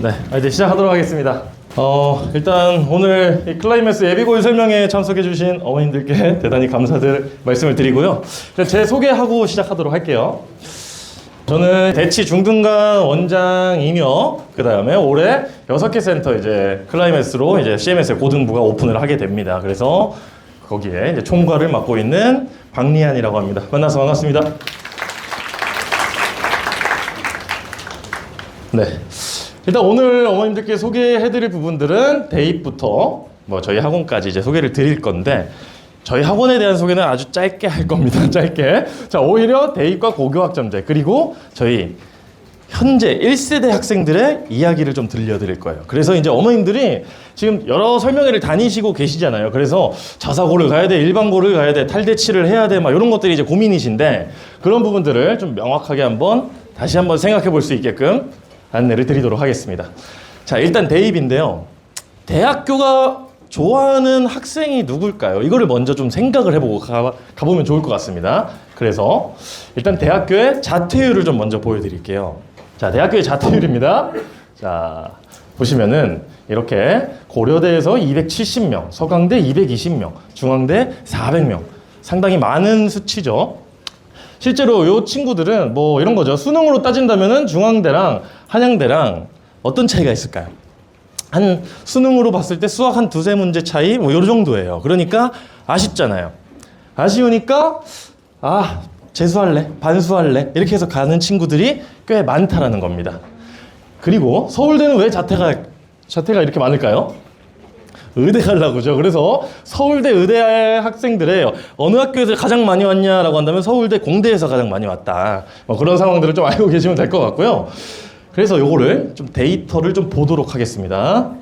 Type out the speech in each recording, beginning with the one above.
네, 이제 시작하도록 하겠습니다. 일단 오늘 이 클라이맥스 예비고일 설명에 참석해주신 어머님들께 대단히 감사들 말씀을 드리고요. 일단 제 소개하고 시작하도록 할게요. 저는 대치 중등간 원장이며 그 다음에 올해 6개 센터 이제 클라이맥스로 이제 CMS의 고등부가 오픈을 하게 됩니다. 그래서 거기에 이제 총괄을 맡고 있는 박리안이라고 합니다. 만나서 반갑습니다. 네. 일단 오늘 어머님들께 소개해드릴 부분들은 대입부터 뭐 저희 학원까지 이제 소개를 드릴 건데 저희 학원에 대한 소개는 아주 짧게 할 겁니다. 짧게. 자, 오히려 대입과 고교학점제 그리고 저희 현재 1세대 학생들의 이야기를 좀 들려드릴 거예요. 그래서 이제 어머님들이 지금 여러 설명회를 다니시고 계시잖아요. 그래서 자사고를 가야 돼, 일반고를 가야 돼, 탈대치를 해야 돼, 막 이런 것들이 이제 고민이신데 그런 부분들을 좀 명확하게 다시 한번 생각해 볼 수 있게끔 안내를 드리도록 하겠습니다. 자, 일단 대입인데요. 대학교가 좋아하는 학생이 누굴까요? 이거를 먼저 좀 생각을 해보고 가보면 좋을 것 같습니다. 그래서 일단 대학교의 자퇴율을 좀 먼저 보여드릴게요. 자, 대학교의 자퇴율입니다. 자, 보시면은 이렇게 고려대에서 270명, 서강대 220명, 중앙대 400명. 상당히 많은 수치죠. 실제로 이 친구들은 뭐 이런 거죠. 수능으로 따진다면은 중앙대랑 한양대랑 어떤 차이가 있을까요? 한 수능으로 봤을 때 수학 한 두세 문제 차이 뭐 요 정도예요. 그러니까 아쉽잖아요. 아쉬우니까 재수할래, 반수할래 이렇게 해서 가는 친구들이 꽤 많다라는 겁니다. 그리고 서울대는 왜 자퇴가 이렇게 많을까요? 의대 가려고죠. 그래서 서울대 의대 학생들의 어느 학교에서 가장 많이 왔냐라고 한다면 서울대 공대에서 가장 많이 왔다. 뭐 그런 상황들을 좀 알고 계시면 될 것 같고요. 그래서 요거를 좀 데이터를 좀 보도록 하겠습니다.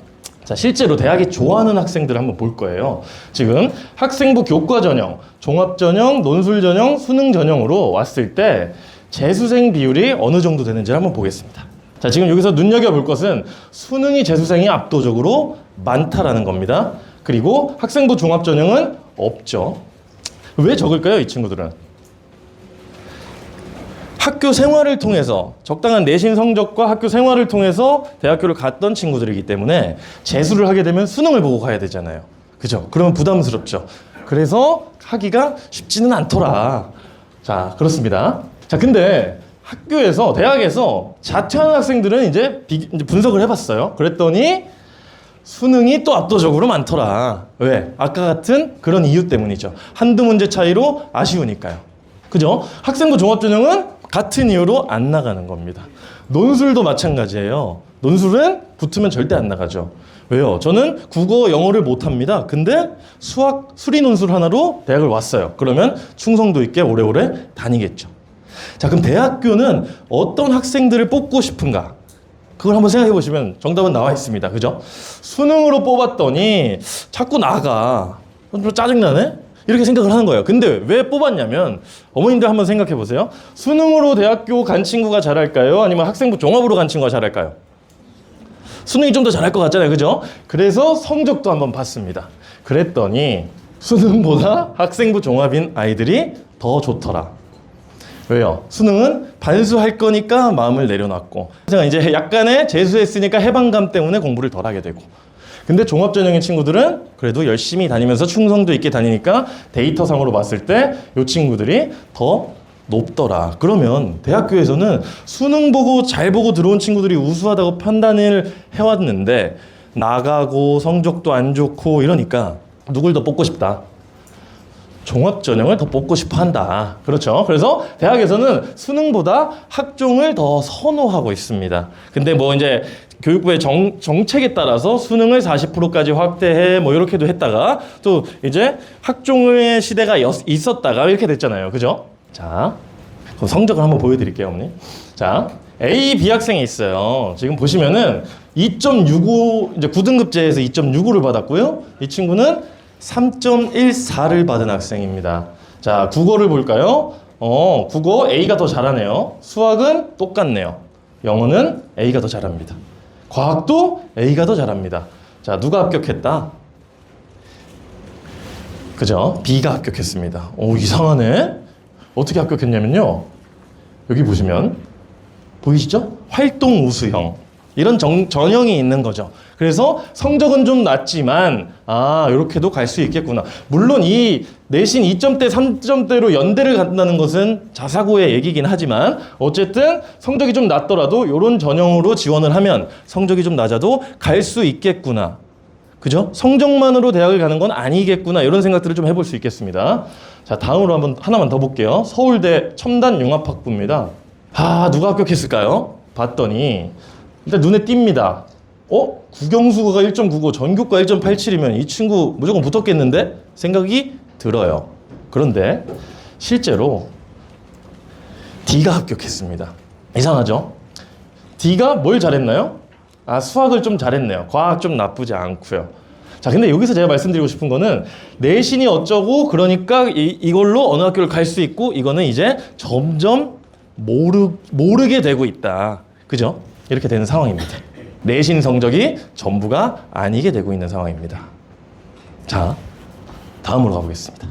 자, 실제로 대학이 좋아하는 학생들을 한번 볼 거예요. 지금 학생부 교과 전형, 종합 전형, 논술 전형, 수능 전형으로 왔을 때 재수생 비율이 어느 정도 되는지 한번 보겠습니다. 자, 지금 여기서 눈여겨볼 것은 수능이 재수생이 압도적으로 많다라는 겁니다. 그리고 학생부 종합 전형은 없죠. 왜 적을까요, 이 친구들은? 학교 생활을 통해서 적당한 내신 성적과 학교 생활을 통해서 대학교를 갔던 친구들이기 때문에 재수를 하게 되면 수능을 보고 가야 되잖아요. 그죠? 그러면 부담스럽죠. 그래서 하기가 쉽지는 않더라. 자, 그렇습니다. 자, 근데 학교에서, 대학에서 자퇴하는 학생들은 이제 분석을 해봤어요. 그랬더니 수능이 또 압도적으로 많더라. 왜? 아까 같은 그런 이유 때문이죠. 한두 문제 차이로 아쉬우니까요. 그죠? 학생부 종합전형은 같은 이유로 안 나가는 겁니다. 논술도 마찬가지예요. 논술은 붙으면 절대 안 나가죠. 왜요? 저는 국어, 영어를 못합니다. 근데 수학, 수리 논술 하나로 대학을 왔어요. 그러면 충성도 있게 오래오래 다니겠죠. 자, 그럼 대학교는 어떤 학생들을 뽑고 싶은가? 그걸 한번 생각해 보시면 정답은 나와 있습니다. 그죠? 수능으로 뽑았더니 자꾸 나가. 좀 짜증나네? 이렇게 생각을 하는 거예요. 근데 왜 뽑았냐면 어머님들 한번 생각해 보세요. 수능으로 대학교 간 친구가 잘할까요? 아니면 학생부 종합으로 간 친구가 잘할까요? 수능이 좀 더 잘할 것 같잖아요. 그죠? 그래서 성적도 한번 봤습니다. 그랬더니 수능보다 학생부 종합인 아이들이 더 좋더라. 왜요? 수능은 반수할 거니까 마음을 내려놨고 이제 약간의 재수했으니까 해방감 때문에 공부를 덜 하게 되고 근데 종합전형인 친구들은 그래도 열심히 다니면서 충성도 있게 다니니까 데이터상으로 봤을 때 이 친구들이 더 높더라. 그러면 대학교에서는 수능 보고 잘 보고 들어온 친구들이 우수하다고 판단을 해왔는데 나가고 성적도 안 좋고 이러니까 누굴 더 뽑고 싶다? 종합전형을 더 뽑고 싶어 한다. 그렇죠. 그래서 대학에서는 수능보다 학종을 더 선호하고 있습니다. 근데 뭐 이제 교육부의 정책에 따라서 수능을 40%까지 확대해 뭐 이렇게도 했다가 또 이제 학종의 시대가 있었다가 이렇게 됐잖아요. 그죠? 자, 그럼 성적을 한번 보여드릴게요, 어머니. 자, A, B 학생이 있어요. 지금 보시면은 2.65 이제 9등급제에서 2.65를 받았고요. 이 친구는 3.14를 받은 학생입니다. 자, 국어를 볼까요? 국어 A가 더 잘하네요. 수학은 똑같네요. 영어는 A가 더 잘합니다. 과학도 A가 더 잘합니다. 자, 누가 합격했다? 그죠? B가 합격했습니다. 오, 이상하네. 어떻게 합격했냐면요. 여기 보시면 보이시죠? 활동 우수형. 이런 전형이 있는 거죠. 그래서 성적은 좀 낮지만 이렇게도 갈 수 있겠구나. 물론 이 내신 2점대, 3점대로 연대를 간다는 것은 자사고의 얘기긴 하지만 어쨌든 성적이 좀 낮더라도 이런 전형으로 지원을 하면 성적이 좀 낮아도 갈 수 있겠구나. 그죠? 성적만으로 대학을 가는 건 아니겠구나. 이런 생각들을 좀 해볼 수 있겠습니다. 자, 다음으로 하나만 더 볼게요. 서울대 첨단융합학부입니다. 누가 합격했을까요? 봤더니 일단 눈에 띕니다. 국영수가 1.99, 전교과 1.87이면 이 친구 무조건 붙었겠는데? 생각이 들어요. 그런데 실제로 D가 합격했습니다. 이상하죠? D가 뭘 잘했나요? 수학을 좀 잘했네요. 과학 좀 나쁘지 않고요. 자, 근데 여기서 제가 말씀드리고 싶은 거는 내신이 어쩌고 그러니까 이걸로 어느 학교를 갈 수 있고 이거는 이제 점점 모르게 되고 있다. 그죠? 이렇게 되는 상황입니다. 내신 성적이 전부가 아니게 되고 있는 상황입니다. 자, 다음으로 가보겠습니다.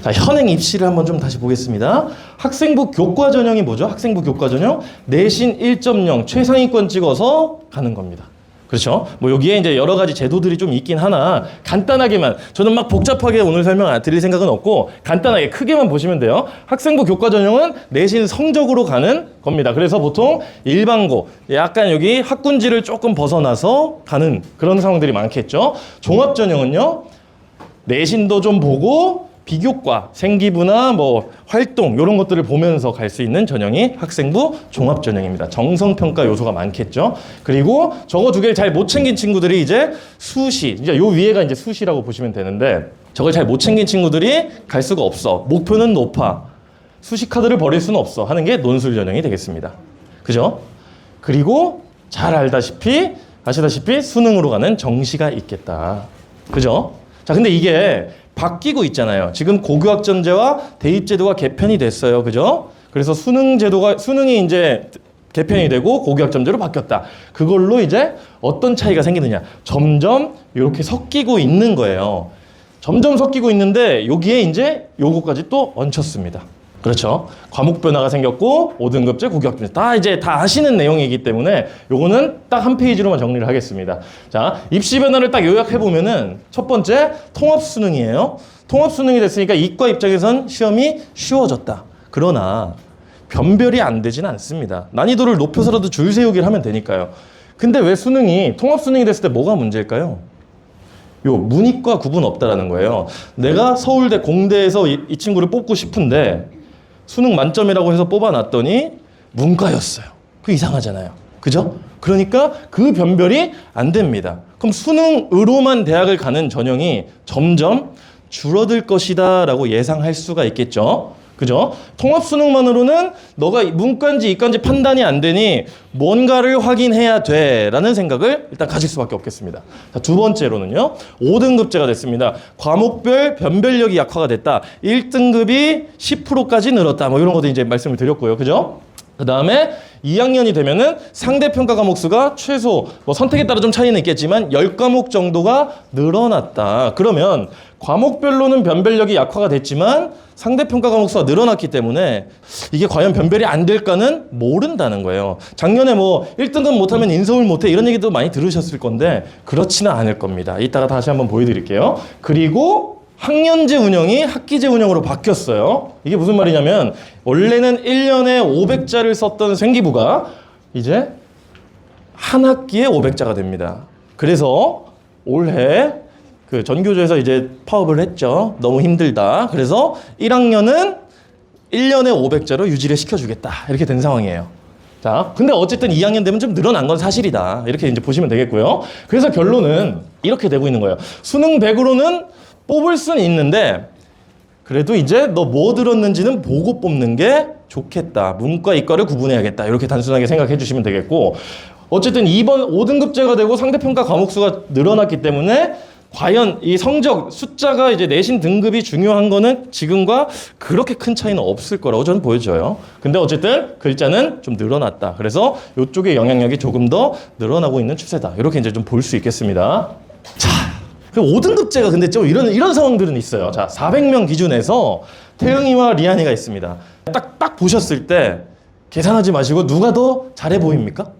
자, 현행 입시를 한번 좀 다시 보겠습니다. 학생부 교과 전형이 뭐죠? 학생부 교과 전형 내신 1.0 최상위권 찍어서 가는 겁니다. 그렇죠? 뭐 여기에 이제 여러 가지 제도들이 좀 있긴 하나 간단하게만 저는 막 복잡하게 오늘 설명 드릴 생각은 없고 간단하게 크게만 보시면 돼요. 학생부 교과 전형은 내신 성적으로 가는 겁니다. 그래서 보통 일반고 약간 여기 학군지를 조금 벗어나서 가는 그런 상황들이 많겠죠. 종합 전형은요. 내신도 좀 보고 비교과, 생기부나 뭐 활동 이런 것들을 보면서 갈 수 있는 전형이 학생부 종합 전형입니다. 정성평가 요소가 많겠죠. 그리고 저거 두 개를 잘 못 챙긴 친구들이 이제 수시, 이제 요 위에가 이제 수시라고 보시면 되는데 저걸 잘 못 챙긴 친구들이 갈 수가 없어. 목표는 높아. 수시 카드를 버릴 수는 없어. 하는 게 논술 전형이 되겠습니다. 그죠? 그리고 잘 아시다시피 수능으로 가는 정시가 있겠다. 그죠? 자, 근데 이게 바뀌고 있잖아요. 지금 고교학점제와 대입제도가 개편이 됐어요. 그죠? 그래서 수능이 이제 개편이 되고 고교학점제로 바뀌었다. 그걸로 이제 어떤 차이가 생기느냐. 점점 이렇게 섞이고 있는 거예요. 점점 섞이고 있는데 여기에 이제 요거까지 또 얹혔습니다. 그렇죠. 과목 변화가 생겼고 5등급제, 고교학점제 다 아시는 내용이기 때문에 요거는 딱 한 페이지로만 정리를 하겠습니다. 자, 입시 변화를 딱 요약해 보면은 첫 번째 통합 수능이에요. 통합 수능이 됐으니까 이과 입장에선 시험이 쉬워졌다. 그러나 변별이 안 되진 않습니다. 난이도를 높여서라도 줄 세우기를 하면 되니까요. 근데 왜 통합 수능이 됐을 때 뭐가 문제일까요? 요 문이과 구분 없다라는 거예요. 내가 서울대 공대에서 이 친구를 뽑고 싶은데 수능 만점이라고 해서 뽑아놨더니 문과였어요. 그 이상하잖아요. 그죠? 그러니까 그 변별이 안 됩니다. 그럼 수능으로만 대학을 가는 전형이 점점 줄어들 것이다 라고 예상할 수가 있겠죠. 그죠? 통합 수능만으로는 너가 문과인지 이과인지 판단이 안 되니 뭔가를 확인해야 돼 라는 생각을 일단 가질 수밖에 없겠습니다. 자, 두 번째로는요. 5등급제가 됐습니다. 과목별 변별력이 약화가 됐다. 1등급이 10%까지 늘었다. 뭐 이런 것도 이제 말씀을 드렸고요. 그죠? 그 다음에 2학년이 되면은 상대평가 과목 수가 최소 뭐 선택에 따라 좀 차이는 있겠지만 10과목 정도가 늘어났다. 그러면 과목별로는 변별력이 약화가 됐지만 상대평가 과목 수가 늘어났기 때문에 이게 과연 변별이 안 될까는 모른다는 거예요. 작년에 뭐 1등급 못하면 인서울 못해 이런 얘기도 많이 들으셨을 건데 그렇지는 않을 겁니다. 이따가 다시 한번 보여드릴게요. 그리고 학년제 운영이 학기제 운영으로 바뀌었어요. 이게 무슨 말이냐면 원래는 1년에 500자를 썼던 생기부가 이제 한 학기에 500자가 됩니다. 그래서 올해 그 전교조에서 이제 파업을 했죠. 너무 힘들다. 그래서 1학년은 1년에 500자로 유지를 시켜주겠다. 이렇게 된 상황이에요. 자, 근데 어쨌든 2학년 되면 좀 늘어난 건 사실이다. 이렇게 이제 보시면 되겠고요. 그래서 결론은 이렇게 되고 있는 거예요. 수능 100으로는 뽑을 수는 있는데 그래도 이제 너 뭐 들었는지는 보고 뽑는 게 좋겠다. 문과, 이과를 구분해야겠다. 이렇게 단순하게 생각해 주시면 되겠고 어쨌든 이번 5등급제가 되고 상대평가 과목 수가 늘어났기 때문에 과연 이 성적 숫자가 이제 내신 등급이 중요한 거는 지금과 그렇게 큰 차이는 없을 거라고 저는 보여져요. 근데 어쨌든 글자는 좀 늘어났다. 그래서 이쪽의 영향력이 조금 더 늘어나고 있는 추세다. 이렇게 이제 좀 볼 수 있겠습니다. 자, 그 5등급제가 근데 좀 이런 상황들은 있어요. 자, 400명 기준에서 태영이와 리안이가 있습니다. 딱 보셨을 때 계산하지 마시고 누가 더 잘해 보입니까?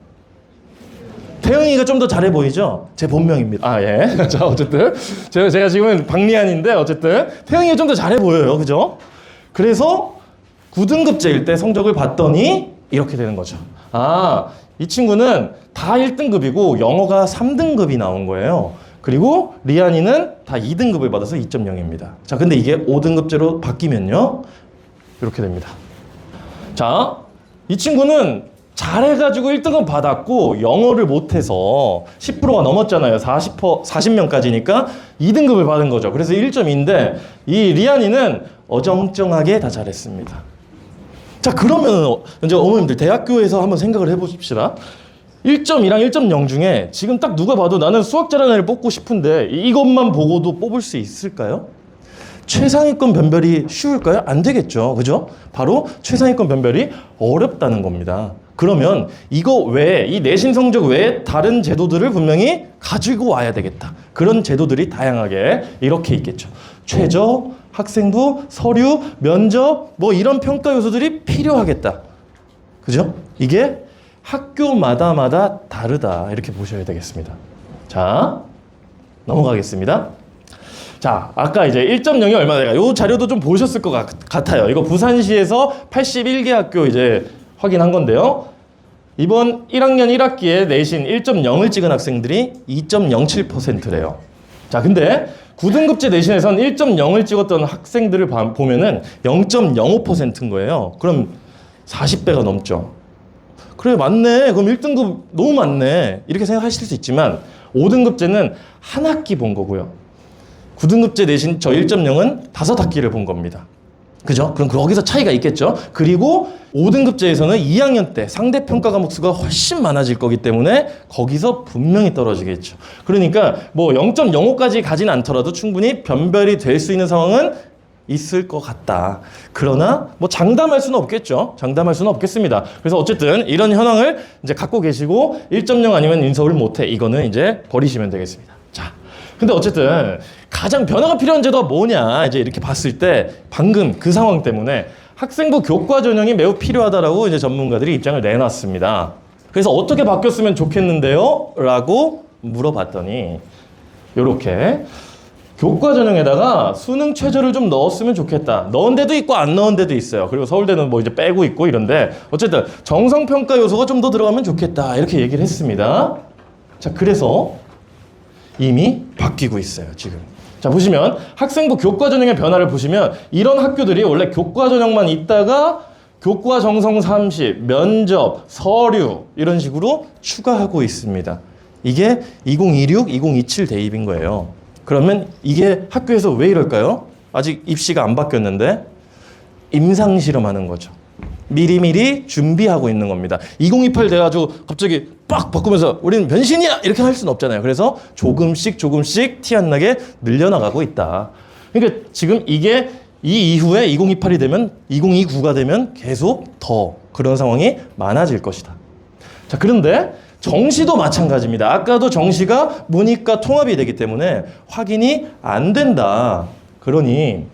태영이가 좀 더 잘해 보이죠? 제 본명입니다. 아, 예. 자, 어쨌든 제가 지금은 박리안인데 어쨌든 태영이가 좀 더 잘해 보여요. 그죠? 그래서 9등급제일 때 성적을 봤더니 이렇게 되는 거죠. 아, 이 친구는 다 1등급이고 영어가 3등급이 나온 거예요. 그리고 리안이는 다 2등급을 받아서 2.0입니다. 자, 근데 이게 5등급제로 바뀌면요. 이렇게 됩니다. 자, 이 친구는 잘해가지고 1등급 받았고 영어를 못해서 10%가 넘었잖아요. 40명까지니까 2등급을 받은 거죠. 그래서 1.2인데 이 리안이는 어정쩡하게 다 잘했습니다. 자, 그러면 이제 어머님들 대학교에서 한번 생각을 해보십시다. 1.2랑 1.0 중에 지금 딱 누가 봐도 나는 수학 잘하는 애를 뽑고 싶은데 이것만 보고도 뽑을 수 있을까요? 최상위권 변별이 쉬울까요? 안 되겠죠. 그죠? 바로 최상위권 변별이 어렵다는 겁니다. 그러면 이거 외에 이 내신 성적 외에 다른 제도들을 분명히 가지고 와야 되겠다. 그런 제도들이 다양하게 이렇게 있겠죠. 최저, 학생부, 서류, 면접 뭐 이런 평가 요소들이 필요하겠다. 그죠? 이게 학교마다 다르다. 이렇게 보셔야 되겠습니다. 자, 넘어가겠습니다. 자, 아까 이제 1.0이 얼마 돼가? 요 자료도 좀 보셨을 것 같아요. 이거 부산시에서 81개 학교 이제 확인한 건데요. 이번 1학년 1학기에 내신 1.0을 찍은 학생들이 2.07%래요. 자, 근데 9등급제 내신에선 1.0을 찍었던 학생들을 보면은 0.05%인 거예요. 그럼 40배가 넘죠. 그래, 맞네. 그럼 1등급 너무 많네. 이렇게 생각하실 수 있지만 5등급제는 한 학기 본 거고요. 9등급제 내신 저 1.0은 5학기를 본 겁니다. 그죠? 그럼 거기서 차이가 있겠죠? 그리고 5등급제에서는 2학년 때 상대 평가 과목 수가 훨씬 많아질 거기 때문에 거기서 분명히 떨어지겠죠. 그러니까 뭐 0.05까지 가진 않더라도 충분히 변별이 될 수 있는 상황은 있을 것 같다. 그러나 뭐 장담할 수는 없겠죠. 장담할 수는 없겠습니다. 그래서 어쨌든 이런 현황을 이제 갖고 계시고 1.0 아니면 인서울 못해. 이거는 이제 버리시면 되겠습니다. 자, 근데 어쨌든 가장 변화가 필요한 제도가 뭐냐 이제 이렇게 봤을 때 방금 그 상황 때문에 학생부 교과 전형이 매우 필요하다라고 이제 전문가들이 입장을 내놨습니다. 그래서 어떻게 바뀌었으면 좋겠는데요? 라고 물어봤더니 요렇게 교과 전형에다가 수능 최저를 좀 넣었으면 좋겠다. 넣은 데도 있고 안 넣은 데도 있어요. 그리고 서울대는 뭐 이제 빼고 있고 이런데 어쨌든 정성평가 요소가 좀 더 들어가면 좋겠다. 이렇게 얘기를 했습니다. 자, 그래서 이미 바뀌고 있어요, 지금. 자, 보시면 학생부 교과 전형의 변화를 보시면 이런 학교들이 원래 교과 전형만 있다가 교과 정성 30, 면접, 서류 이런 식으로 추가하고 있습니다. 이게 2026, 2027 대입인 거예요. 그러면 이게 학교에서 왜 이럴까요? 아직 입시가 안 바뀌었는데 임상 실험하는 거죠. 미리미리 준비하고 있는 겁니다. 2028 돼가지고 갑자기 빡 바꾸면서 우리는 변신이야! 이렇게 할 수는 없잖아요. 그래서 조금씩 티 안 나게 늘려나가고 있다. 그러니까 지금 이게 이 이후에 2028이 되면 2029가 되면 계속 더 그런 상황이 많아질 것이다. 자, 그런데 정시도 마찬가지입니다. 아까도 정시가 문이과 통합이 되기 때문에 확인이 안 된다. 그러니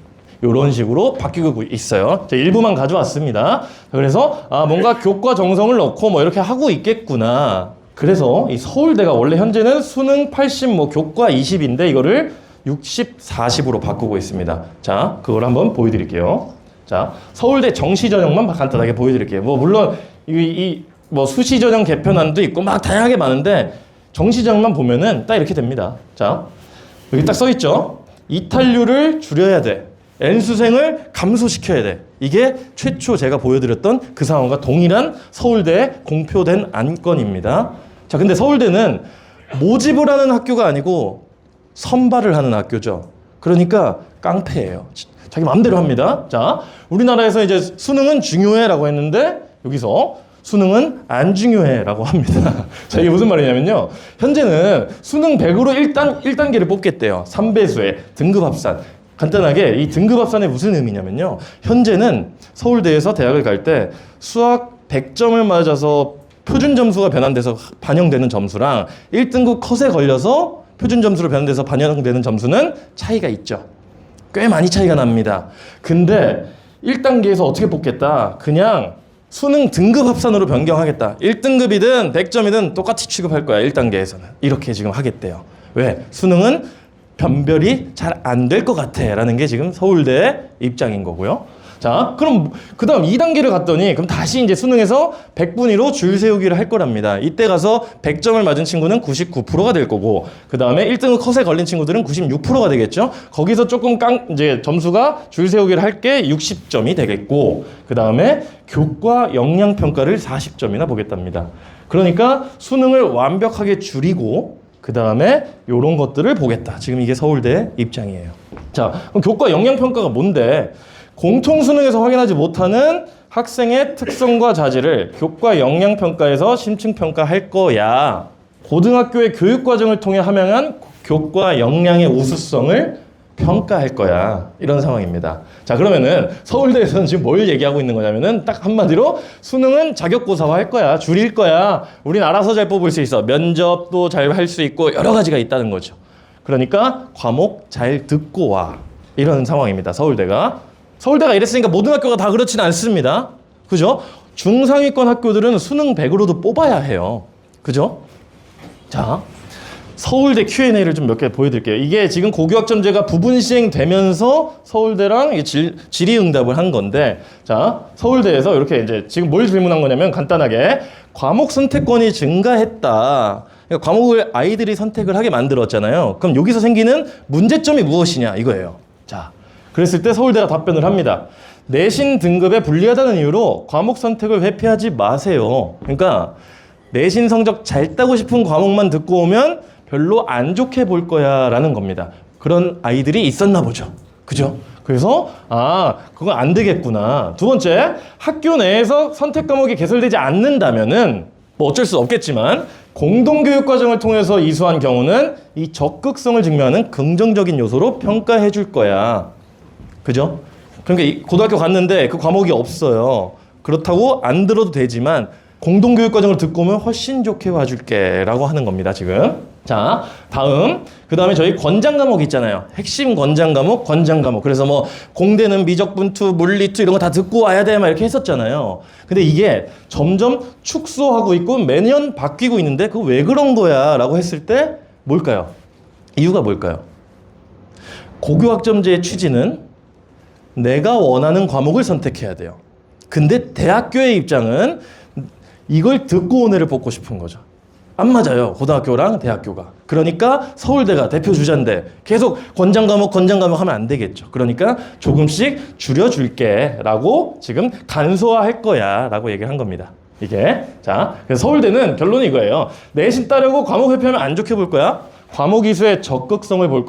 이런 식으로 바뀌고 있어요. 자, 일부만 가져왔습니다. 그래서 뭔가 교과 정성을 넣고 뭐 이렇게 하고 있겠구나. 그래서 이 서울대가 원래 현재는 수능 80, 뭐 교과 20인데 이거를 60, 40으로 바꾸고 있습니다. 자, 그걸 한번 보여드릴게요. 자, 서울대 정시 전형만 간단하게 보여드릴게요. 뭐 물론 뭐 수시 전형 개편안도 있고 막 다양하게 많은데 정시 전형만 보면은 딱 이렇게 됩니다. 자, 여기 딱 써 있죠. 이탈률을 줄여야 돼. N수생을 감소시켜야 돼. 이게 최초 제가 보여드렸던 그 상황과 동일한 서울대에 공표된 안건입니다. 자, 근데 서울대는 모집을 하는 학교가 아니고 선발을 하는 학교죠. 그러니까 깡패예요. 자기 마음대로 합니다. 자, 우리나라에서 이제 수능은 중요해라고 했는데 여기서 수능은 안 중요해라고 합니다. 자, 이게 무슨 말이냐면요. 현재는 수능 100으로 1단계를 뽑겠대요. 3배수의 등급 합산. 간단하게 이 등급 합산이 무슨 의미냐면요. 현재는 서울대에서 대학을 갈 때 수학 100점을 맞아서 표준 점수가 변환돼서 반영되는 점수랑 1등급 컷에 걸려서 표준 점수로 변환돼서 반영되는 점수는 차이가 있죠. 꽤 많이 차이가 납니다. 근데 1단계에서 어떻게 뽑겠다? 그냥 수능 등급 합산으로 변경하겠다. 1등급이든 100점이든 똑같이 취급할 거야. 1단계에서는. 이렇게 지금 하겠대요. 왜? 수능은 변별이 잘 안 될 것 같아 라는 게 지금 서울대 입장인 거고요. 자, 그럼 그 다음 2단계를 갔더니 그럼 다시 이제 수능에서 100분위로 줄 세우기를 할 거랍니다. 이때 가서 100점을 맞은 친구는 99%가 될 거고, 그 다음에 1등급 컷에 걸린 친구들은 96%가 되겠죠. 거기서 조금 이제 점수가 줄 세우기를 할 게 60점이 되겠고, 그 다음에 교과 역량 평가를 40점이나 보겠답니다. 그러니까 수능을 완벽하게 줄이고 그 다음에 요런 것들을 보겠다. 지금 이게 서울대 입장이에요. 자, 그럼 교과 역량 평가가 뭔데? 공통 수능에서 확인하지 못하는 학생의 특성과 자질을 교과 역량 평가에서 심층 평가할 거야. 고등학교의 교육 과정을 통해 함양한 교과 역량의 우수성을 평가할 거야. 이런 상황입니다. 자, 그러면은 서울대에서는 지금 뭘 얘기하고 있는 거냐면은 딱 한마디로 수능은 자격고사화 할 거야. 줄일 거야. 우린 알아서 잘 뽑을 수 있어. 면접도 잘 할 수 있고 여러 가지가 있다는 거죠. 그러니까 과목 잘 듣고 와. 이런 상황입니다. 서울대가 이랬으니까 모든 학교가 다 그렇지는 않습니다. 그죠? 중상위권 학교들은 수능 100으로도 뽑아야 해요. 그죠? 자, 서울대 Q&A를 좀 몇 개 보여드릴게요. 이게 지금 고교학점제가 부분 시행되면서 서울대랑 질의응답을 한 건데, 자, 서울대에서 이렇게 이제 지금 뭘 질문한 거냐면 간단하게 과목 선택권이 증가했다. 그러니까 과목을 아이들이 선택을 하게 만들었잖아요. 그럼 여기서 생기는 문제점이 무엇이냐 이거예요. 자, 그랬을 때 서울대가 답변을 합니다. 내신 등급에 불리하다는 이유로 과목 선택을 회피하지 마세요. 그러니까 내신 성적 잘 따고 싶은 과목만 듣고 오면 별로 안 좋게 볼 거야 라는 겁니다. 그런 아이들이 있었나 보죠. 그죠? 그래서 그건 안 되겠구나. 두 번째, 학교 내에서 선택 과목이 개설되지 않는다면은 뭐 어쩔 수 없겠지만 공동교육 과정을 통해서 이수한 경우는 이 적극성을 증명하는 긍정적인 요소로 평가해 줄 거야. 그죠? 그러니까 고등학교 갔는데 그 과목이 없어요. 그렇다고 안 들어도 되지만 공동교육 과정을 듣고 오면 훨씬 좋게 봐줄게 라고 하는 겁니다, 지금. 자, 다음. 그 다음에 저희 권장 과목 있잖아요. 핵심 권장 과목. 그래서 뭐 공대는 미적분투, 물리투 이런 거 다 듣고 와야 돼 막 이렇게 했었잖아요. 근데 이게 점점 축소하고 있고 매년 바뀌고 있는데 그거 왜 그런 거야 라고 했을 때 뭘까요? 이유가 뭘까요? 고교학점제의 취지는 내가 원하는 과목을 선택해야 돼요. 근데 대학교의 입장은 이걸 듣고 온 애를 뽑고 싶은 거죠. 안 맞아요. 고등학교랑 대학교가. 그러니까 서울대가 대표 주자인데 계속 권장 과목 하면 안 되겠죠. 그러니까 조금씩 줄여줄게 라고 지금 간소화할 거야 라고 얘기를 한 겁니다. 이게. 자, 그래서 서울대는 결론이 이거예요. 내신 따려고 과목 회피하면 안 좋게 볼 거야. 과목 이수의 적극성을 볼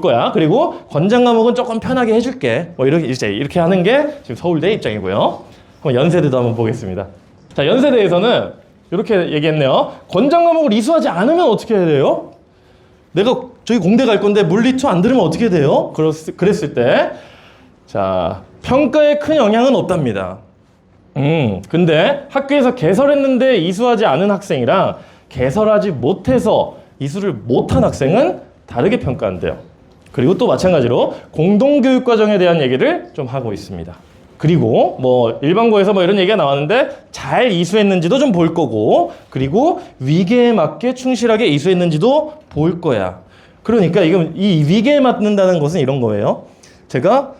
거야. 그리고 권장 과목은 조금 편하게 해줄게. 뭐 이렇게 하는 게 지금 서울대 입장이고요. 한번 연세대도 한번 보겠습니다. 자, 연세대에서는 이렇게 얘기했네요. 권장 과목을 이수하지 않으면 어떻게 해야 돼요? 내가 저기 공대 갈 건데 물리투 안 들으면 어떻게 돼요? 그랬을 때, 자, 평가에 큰 영향은 없답니다. 근데 학교에서 개설했는데 이수하지 않은 학생이랑 개설하지 못해서 이수를 못한 학생은 다르게 평가한대요. 그리고 또 마찬가지로 공동교육 과정에 대한 얘기를 좀 하고 있습니다. 그리고 뭐 일반고에서 뭐 이런 얘기가 나왔는데 잘 이수했는지도 좀 볼 거고, 그리고 위계에 맞게 충실하게 이수했는지도 볼 거야. 그러니까 이 위계에 맞는다는 것은 이런 거예요. 제가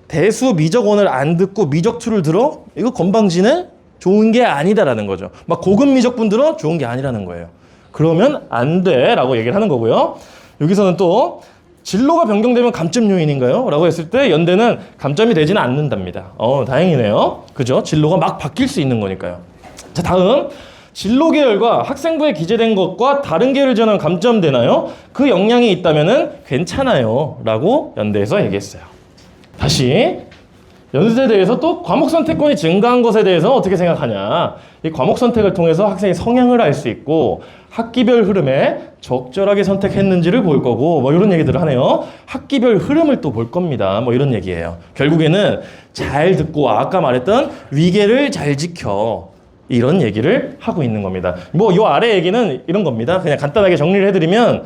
대수 미적원을 안 듣고 미적투를 들어? 이거 건방지네? 좋은 게 아니다라는 거죠. 막 고급 미적분 들어? 좋은 게 아니라는 거예요. 그러면 안 돼 라고 얘기를 하는 거고요. 여기서는 또 진로가 변경되면 감점 요인인가요? 라고 했을 때 연대는 감점이 되지는 않는답니다. 다행이네요. 그죠? 진로가 막 바뀔 수 있는 거니까요. 자, 다음. 진로 계열과 학생부에 기재된 것과 다른 계열을 지원하면 감점되나요? 그 역량이 있다면은 괜찮아요. 라고 연대에서 얘기했어요. 다시. 연세대에서 또 과목 선택권이 증가한 것에 대해서 어떻게 생각하냐. 이 과목 선택을 통해서 학생의 성향을 알 수 있고 학기별 흐름에 적절하게 선택했는지를 볼 거고 뭐 이런 얘기들을 하네요. 학기별 흐름을 또 볼 겁니다. 뭐 이런 얘기예요. 결국에는 잘 듣고 아까 말했던 위계를 잘 지켜. 이런 얘기를 하고 있는 겁니다. 뭐 요 아래 얘기는 이런 겁니다. 그냥 간단하게 정리를 해드리면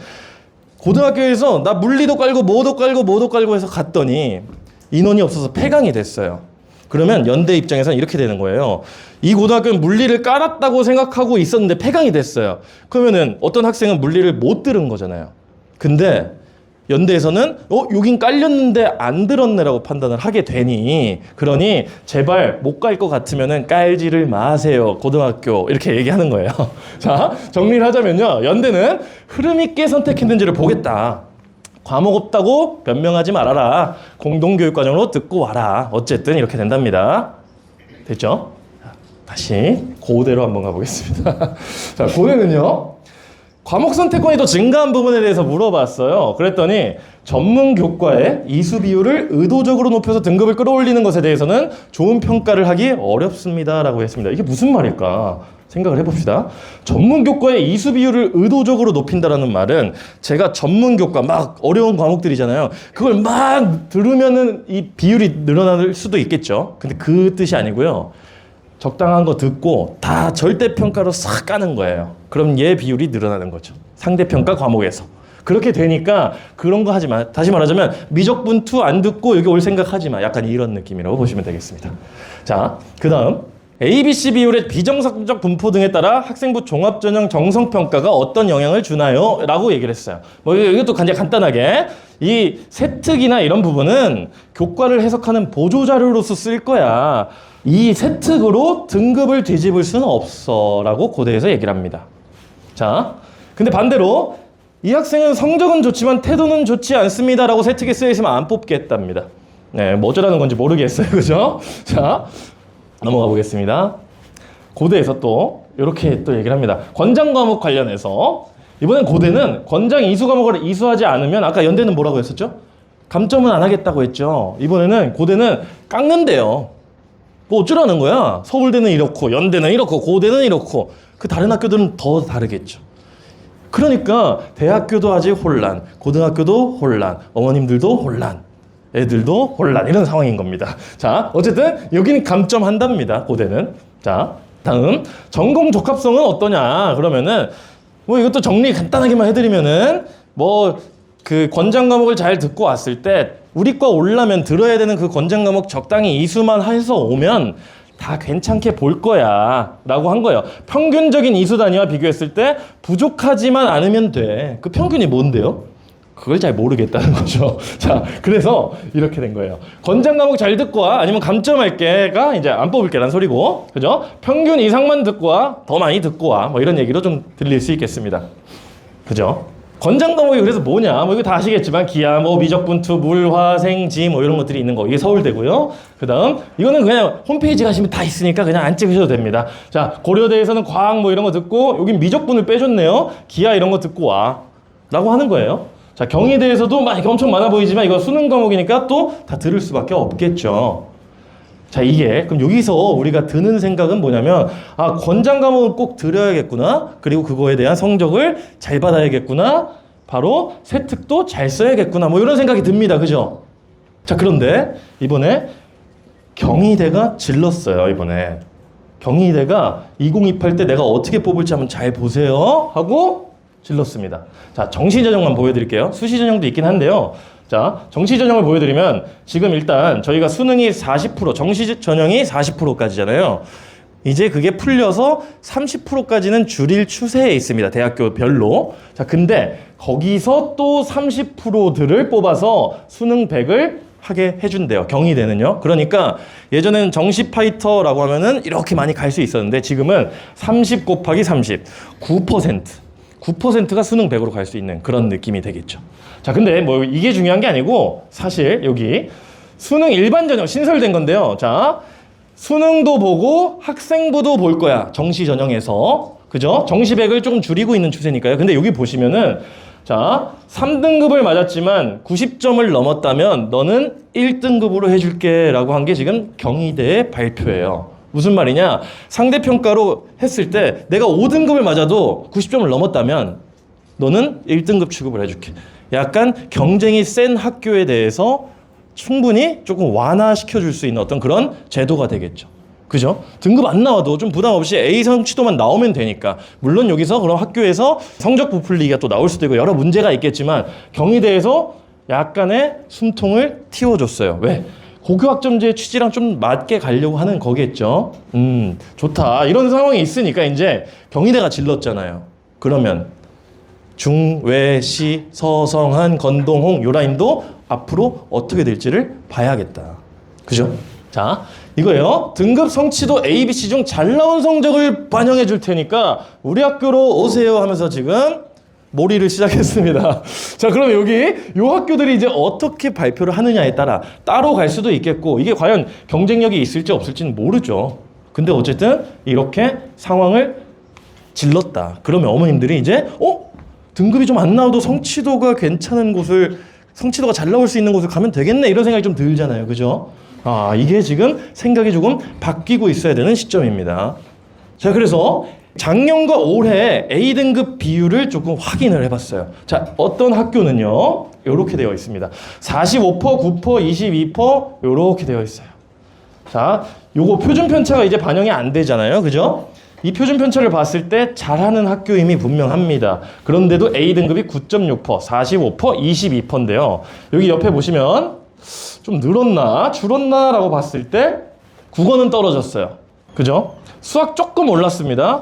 고등학교에서 나 물리도 깔고 뭐도 깔고 뭐도 깔고 해서 갔더니 인원이 없어서 폐강이 됐어요. 그러면 연대 입장에서는 이렇게 되는 거예요. 이 고등학교는 물리를 깔았다고 생각하고 있었는데 폐강이 됐어요. 그러면은 어떤 학생은 물리를 못 들은 거잖아요. 근데 연대에서는 여긴 깔렸는데 안 들었네라고 판단을 하게 되니, 그러니 제발 못 깔 것 같으면은 깔지를 마세요 고등학교, 이렇게 얘기하는 거예요. 자, 정리를 하자면요, 연대는 흐름 있게 선택했는지를 보겠다. 과목 없다고 변명하지 말아라. 공동교육과정으로 듣고 와라. 어쨌든 이렇게 된답니다. 됐죠? 다시 고대로 한번 가보겠습니다. 자, 고대는요, 과목 선택권이 더 증가한 부분에 대해서 물어봤어요. 그랬더니 전문 교과의 이수 비율을 의도적으로 높여서 등급을 끌어올리는 것에 대해서는 좋은 평가를 하기 어렵습니다 라고 했습니다. 이게 무슨 말일까 생각을 해봅시다. 전문 교과의 이수 비율을 의도적으로 높인다라는 말은, 제가 전문 교과 막 어려운 과목들이잖아요. 그걸 막 들으면은 이 비율이 늘어날 수도 있겠죠. 근데 그 뜻이 아니고요. 적당한 거 듣고 다 절대평가로 싹 까는 거예요. 그럼 얘 비율이 늘어나는 거죠. 상대평가 과목에서. 그렇게 되니까 그런 거 하지 마. 다시 말하자면 미적분투 안 듣고 여기 올 생각 하지 마. 약간 이런 느낌이라고 보시면 되겠습니다. 자, 그 다음 ABC 비율의 비정상적 분포 등에 따라 학생부 종합전형 정성평가가 어떤 영향을 주나요? 라고 얘기를 했어요. 뭐 이것도 간단하게, 이 세특이나 이런 부분은 교과를 해석하는 보조자료로서 쓸 거야. 이 세특으로 등급을 뒤집을 수는 없어 라고 고대에서 얘기를 합니다. 자, 근데 반대로 이 학생은 성적은 좋지만 태도는 좋지 않습니다 라고 세특에 쓰여있으면 안 뽑겠답니다. 네, 뭐 어쩌라는 건지 모르겠어요. 그죠? 자, 넘어가 보겠습니다. 고대에서 또 이렇게 또 얘기를 합니다. 권장 과목 관련해서 이번엔 고대는 권장 이수 과목을 이수하지 않으면, 아까 연대는 뭐라고 했었죠? 감점은 안 하겠다고 했죠. 이번에는 고대는 깎는데요. 뭐 어쩌라는 거야? 서울대는 이렇고 연대는 이렇고 고대는 이렇고, 그 다른 학교들은 더 다르겠죠. 그러니까 대학교도 아직 혼란, 고등학교도 혼란, 어머님들도 혼란, 애들도 혼란, 이런 상황인 겁니다. 자, 어쨌든 여기는 감점한답니다, 고대는. 자, 다음 전공 적합성은 어떠냐? 그러면은 뭐 이것도 정리 간단하게만 해드리면은, 뭐 그 권장 과목을 잘 듣고 왔을 때 우리 과 올라면 들어야 되는 그 권장 과목 적당히 이수만 해서 오면 다 괜찮게 볼 거야 라고 한 거예요. 평균적인 이수 단위와 비교했을 때 부족하지만 않으면 돼. 그 평균이 뭔데요? 그걸 잘 모르겠다는 거죠. 자, 그래서 이렇게 된 거예요. 권장 과목 잘 듣고 와, 아니면 감점할게가 이제 안 뽑을게라는 소리고, 그죠? 평균 이상만 듣고 와, 더 많이 듣고 와, 뭐 이런 얘기로 좀 들릴 수 있겠습니다. 그죠? 권장 과목이 그래서 뭐냐? 뭐 이거 다 아시겠지만 기하, 뭐 미적분투, 물, 화, 생, 지 뭐 이런 것들이 있는 거. 이게 서울대고요. 그다음 이거는 그냥 홈페이지 가시면 다 있으니까 그냥 안 찍으셔도 됩니다. 자, 고려대에서는 과학 뭐 이런 거 듣고, 여긴 미적분을 빼줬네요. 기하 이런 거 듣고 와 라고 하는 거예요. 자, 경희대에서도 막 엄청 많아 보이지만 이거 수능 과목이니까 또 다 들을 수밖에 없겠죠. 자, 이게 그럼 여기서 우리가 드는 생각은 뭐냐면, 아, 권장 과목은 꼭 들어야겠구나, 그리고 그거에 대한 성적을 잘 받아야겠구나, 바로 세특도 잘 써야겠구나, 뭐 이런 생각이 듭니다. 그죠? 자, 그런데 이번에 경희대가 질렀어요. 이번에 경희대가 2028 때 내가 어떻게 뽑을지 한번 잘 보세요 하고 질렀습니다. 자, 정시 전형만 보여드릴게요. 수시 전형도 있긴 한데요. 자, 정시 전형을 보여드리면, 지금 일단 저희가 수능이 40%, 정시 전형이 40%까지잖아요. 이제 그게 풀려서 30%까지는 줄일 추세에 있습니다. 대학교별로. 자, 근데 거기서 또 30%들을 뽑아서 수능 100을 하게 해준대요. 경희대는요. 그러니까 예전에는 정시 파이터라고 하면은 이렇게 많이 갈 수 있었는데, 지금은 30 곱하기 30, 9%가 수능 100으로 갈 수 있는 그런 느낌이 되겠죠. 자, 근데 뭐 이게 중요한 게 아니고, 사실 여기 수능 일반 전형 신설된 건데요. 자, 수능도 보고 학생부도 볼 거야. 정시 전형에서. 그죠? 정시 100을 조금 줄이고 있는 추세니까요. 근데 여기 보시면은, 자, 3등급을 맞았지만 90점을 넘었다면 너는 1등급으로 해줄게 라고 한 게 지금 경희대의 발표예요. 무슨 말이냐? 상대평가로 했을 때 내가 5등급을 맞아도 90점을 넘었다면 너는 1등급 취급을 해줄게. 약간 경쟁이 센 학교에 대해서 충분히 조금 완화시켜줄 수 있는 어떤 그런 제도가 되겠죠. 그죠? 등급 안 나와도 좀 부담 없이 A 성취도만 나오면 되니까. 물론 여기서 그럼 학교에서 성적 부풀리기가 또 나올 수도 있고 여러 문제가 있겠지만 경희대에서 약간의 숨통을 틔워줬어요. 왜? 고교학점제의 취지랑 좀 맞게 가려고 하는 거겠죠. 좋다. 이런 상황이 있으니까 이제 경희대가 질렀잖아요. 그러면 중, 외, 시, 서, 성, 한, 건동, 홍 요 라인도 앞으로 어떻게 될지를 봐야겠다. 그죠? 자, 이거예요. 등급 성취도 A, B, C 중 잘 나온 성적을 반영해 줄 테니까 우리 학교로 오세요 하면서 지금 몰이를 시작했습니다. 자, 그럼 여기 요 학교들이 이제 어떻게 발표를 하느냐에 따라 따로 갈 수도 있겠고 이게 과연 경쟁력이 있을지 없을지는 모르죠. 근데 어쨌든 이렇게 상황을 질렀다. 그러면 어머님들이 이제 등급이 좀 안 나와도 성취도가 괜찮은 곳을 성취도가 잘 나올 수 있는 곳을 가면 되겠네 이런 생각이 좀 들잖아요. 그죠? 이게 지금 생각이 조금 바뀌고 있어야 되는 시점입니다. 자, 그래서 작년과 올해 A등급 비율을 조금 확인을 해봤어요. 자, 어떤 학교는요 이렇게 되어 있습니다. 45%, 9%, 22% 이렇게 되어 있어요. 자, 요거 표준 편차가 이제 반영이 안 되잖아요. 그죠? 이 표준 편차를 봤을 때 잘하는 학교임이 분명합니다. 그런데도 A등급이 9.6%, 45%, 22%인데요. 여기 옆에 보시면 좀 늘었나 줄었나 라고 봤을 때 국어는 떨어졌어요. 그죠? 수학 조금 올랐습니다.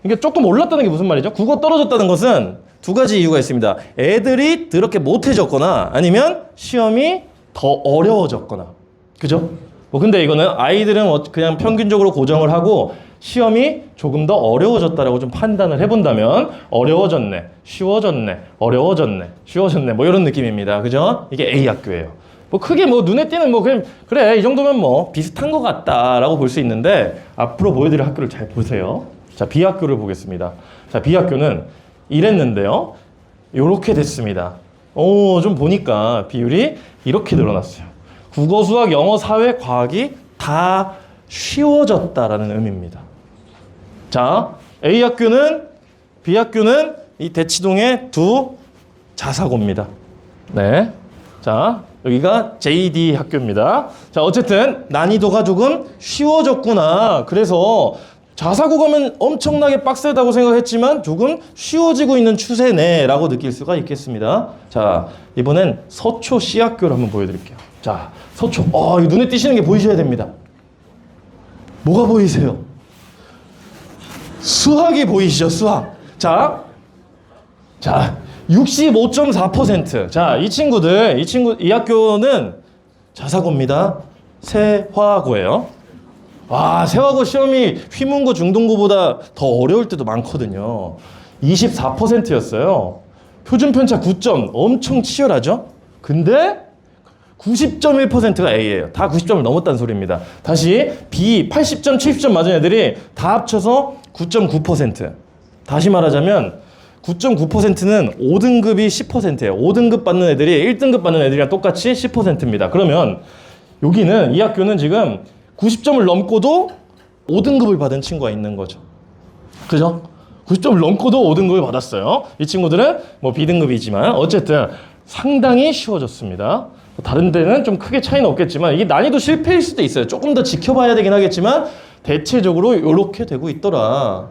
이게 조금 올랐다는 게 무슨 말이죠? 국어 떨어졌다는 것은 두 가지 이유가 있습니다. 애들이 그렇게 못해졌거나 아니면 시험이 더 어려워졌거나. 그죠? 근데 이거는 아이들은 그냥 평균적으로 고정을 하고 시험이 조금 더 어려워졌다라고 좀 판단을 해본다면 어려워졌네, 쉬워졌네, 어려워졌네, 쉬워졌네 이런 느낌입니다. 그죠? 이게 A 학교예요. 크게 눈에 띄는 그냥 그래 이 정도면 비슷한 것 같다라고 볼 수 있는데 앞으로 보여드릴 학교를 잘 보세요. 자, B 학교를 보겠습니다. 자, B 학교는 이랬는데요. 요렇게 됐습니다. 좀 보니까 비율이 이렇게 늘어났어요. 국어, 수학, 영어, 사회, 과학이 다 쉬워졌다라는 의미입니다. 자, A 학교는 B 학교는 이 대치동의 두 자사고입니다. 네. 자, 여기가 JD 학교입니다. 자, 어쨌든 난이도가 조금 쉬워졌구나. 그래서 자사고 가면 엄청나게 빡세다고 생각했지만 조금 쉬워지고 있는 추세네 라고 느낄 수가 있겠습니다. 자, 이번엔 서초 C학교를 한번 보여드릴게요. 자, 서초. 이거 눈에 띄시는 게 보이셔야 됩니다. 뭐가 보이세요? 수학이 보이시죠? 수학. 자, 65.4%. 자, 이 학교는 자사고입니다. 세화고예요. 세화고 시험이 휘문고, 중등고보다 더 어려울 때도 많거든요. 24%였어요. 표준 편차 9점, 엄청 치열하죠? 근데 90.1%가 A예요. 다 90점을 넘었다는 소리입니다. 다시 B 80점, 70점 맞은 애들이 다 합쳐서 9.9%. 다시 말하자면 9.9%는 5등급이 10%예요. 5등급 받는 애들이 1등급 받는 애들이랑 똑같이 10%입니다. 그러면 여기는 이 학교는 지금 90점을 넘고도 5등급을 받은 친구가 있는 거죠. 그죠? 90점을 넘고도 5등급을 받았어요. 이 친구들은 B등급이지만 어쨌든 상당히 쉬워졌습니다. 다른 데는 좀 크게 차이는 없겠지만 이게 난이도 실패일 수도 있어요. 조금 더 지켜봐야 되긴 하겠지만 대체적으로 이렇게 되고 있더라.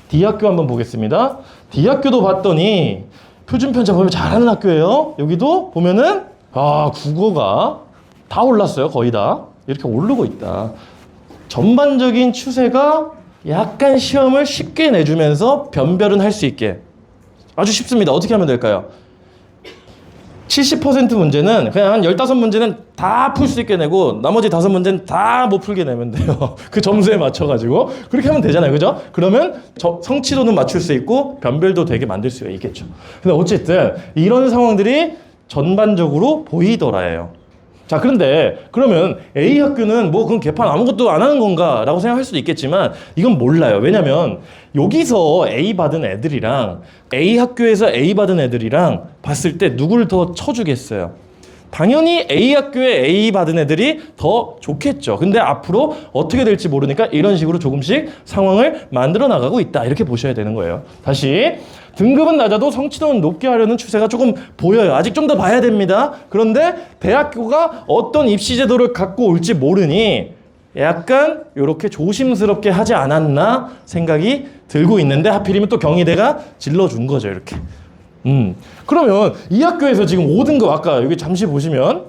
D학교 한번 보겠습니다. D학교도 봤더니 표준 편차 보면 잘하는 학교예요. 여기도 보면은 국어가 다 올랐어요. 거의 다. 이렇게 오르고 있다. 전반적인 추세가 약간 시험을 쉽게 내주면서 변별은 할 수 있게. 아주 쉽습니다. 어떻게 하면 될까요? 70% 문제는 그냥 한 15문제는 다 풀 수 있게 내고 나머지 5문제는 다 못 풀게 내면 돼요. 그 점수에 맞춰가지고 그렇게 하면 되잖아요. 그죠? 그러면 성취도는 맞출 수 있고 변별도 되게 만들 수 있겠죠. 근데 어쨌든 이런 상황들이 전반적으로 보이더라예요. 자, 그런데 그러면 A 학교는 그건 개판 아무것도 안 하는 건가 라고 생각할 수도 있겠지만 이건 몰라요. 왜냐면 여기서 A 받은 애들이랑 A 학교에서 A 받은 애들이랑 봤을 때 누구를 더 쳐주겠어요? 당연히 A 학교에 A 받은 애들이 더 좋겠죠. 근데 앞으로 어떻게 될지 모르니까 이런 식으로 조금씩 상황을 만들어 나가고 있다. 이렇게 보셔야 되는 거예요. 다시 등급은 낮아도 성취도는 높게 하려는 추세가 조금 보여요. 아직 좀 더 봐야 됩니다. 그런데 대학교가 어떤 입시 제도를 갖고 올지 모르니 약간 이렇게 조심스럽게 하지 않았나 생각이 들고 있는데 하필이면 또 경희대가 질러준 거죠, 이렇게. 그러면 이 학교에서 지금 5등급 아까 여기 잠시 보시면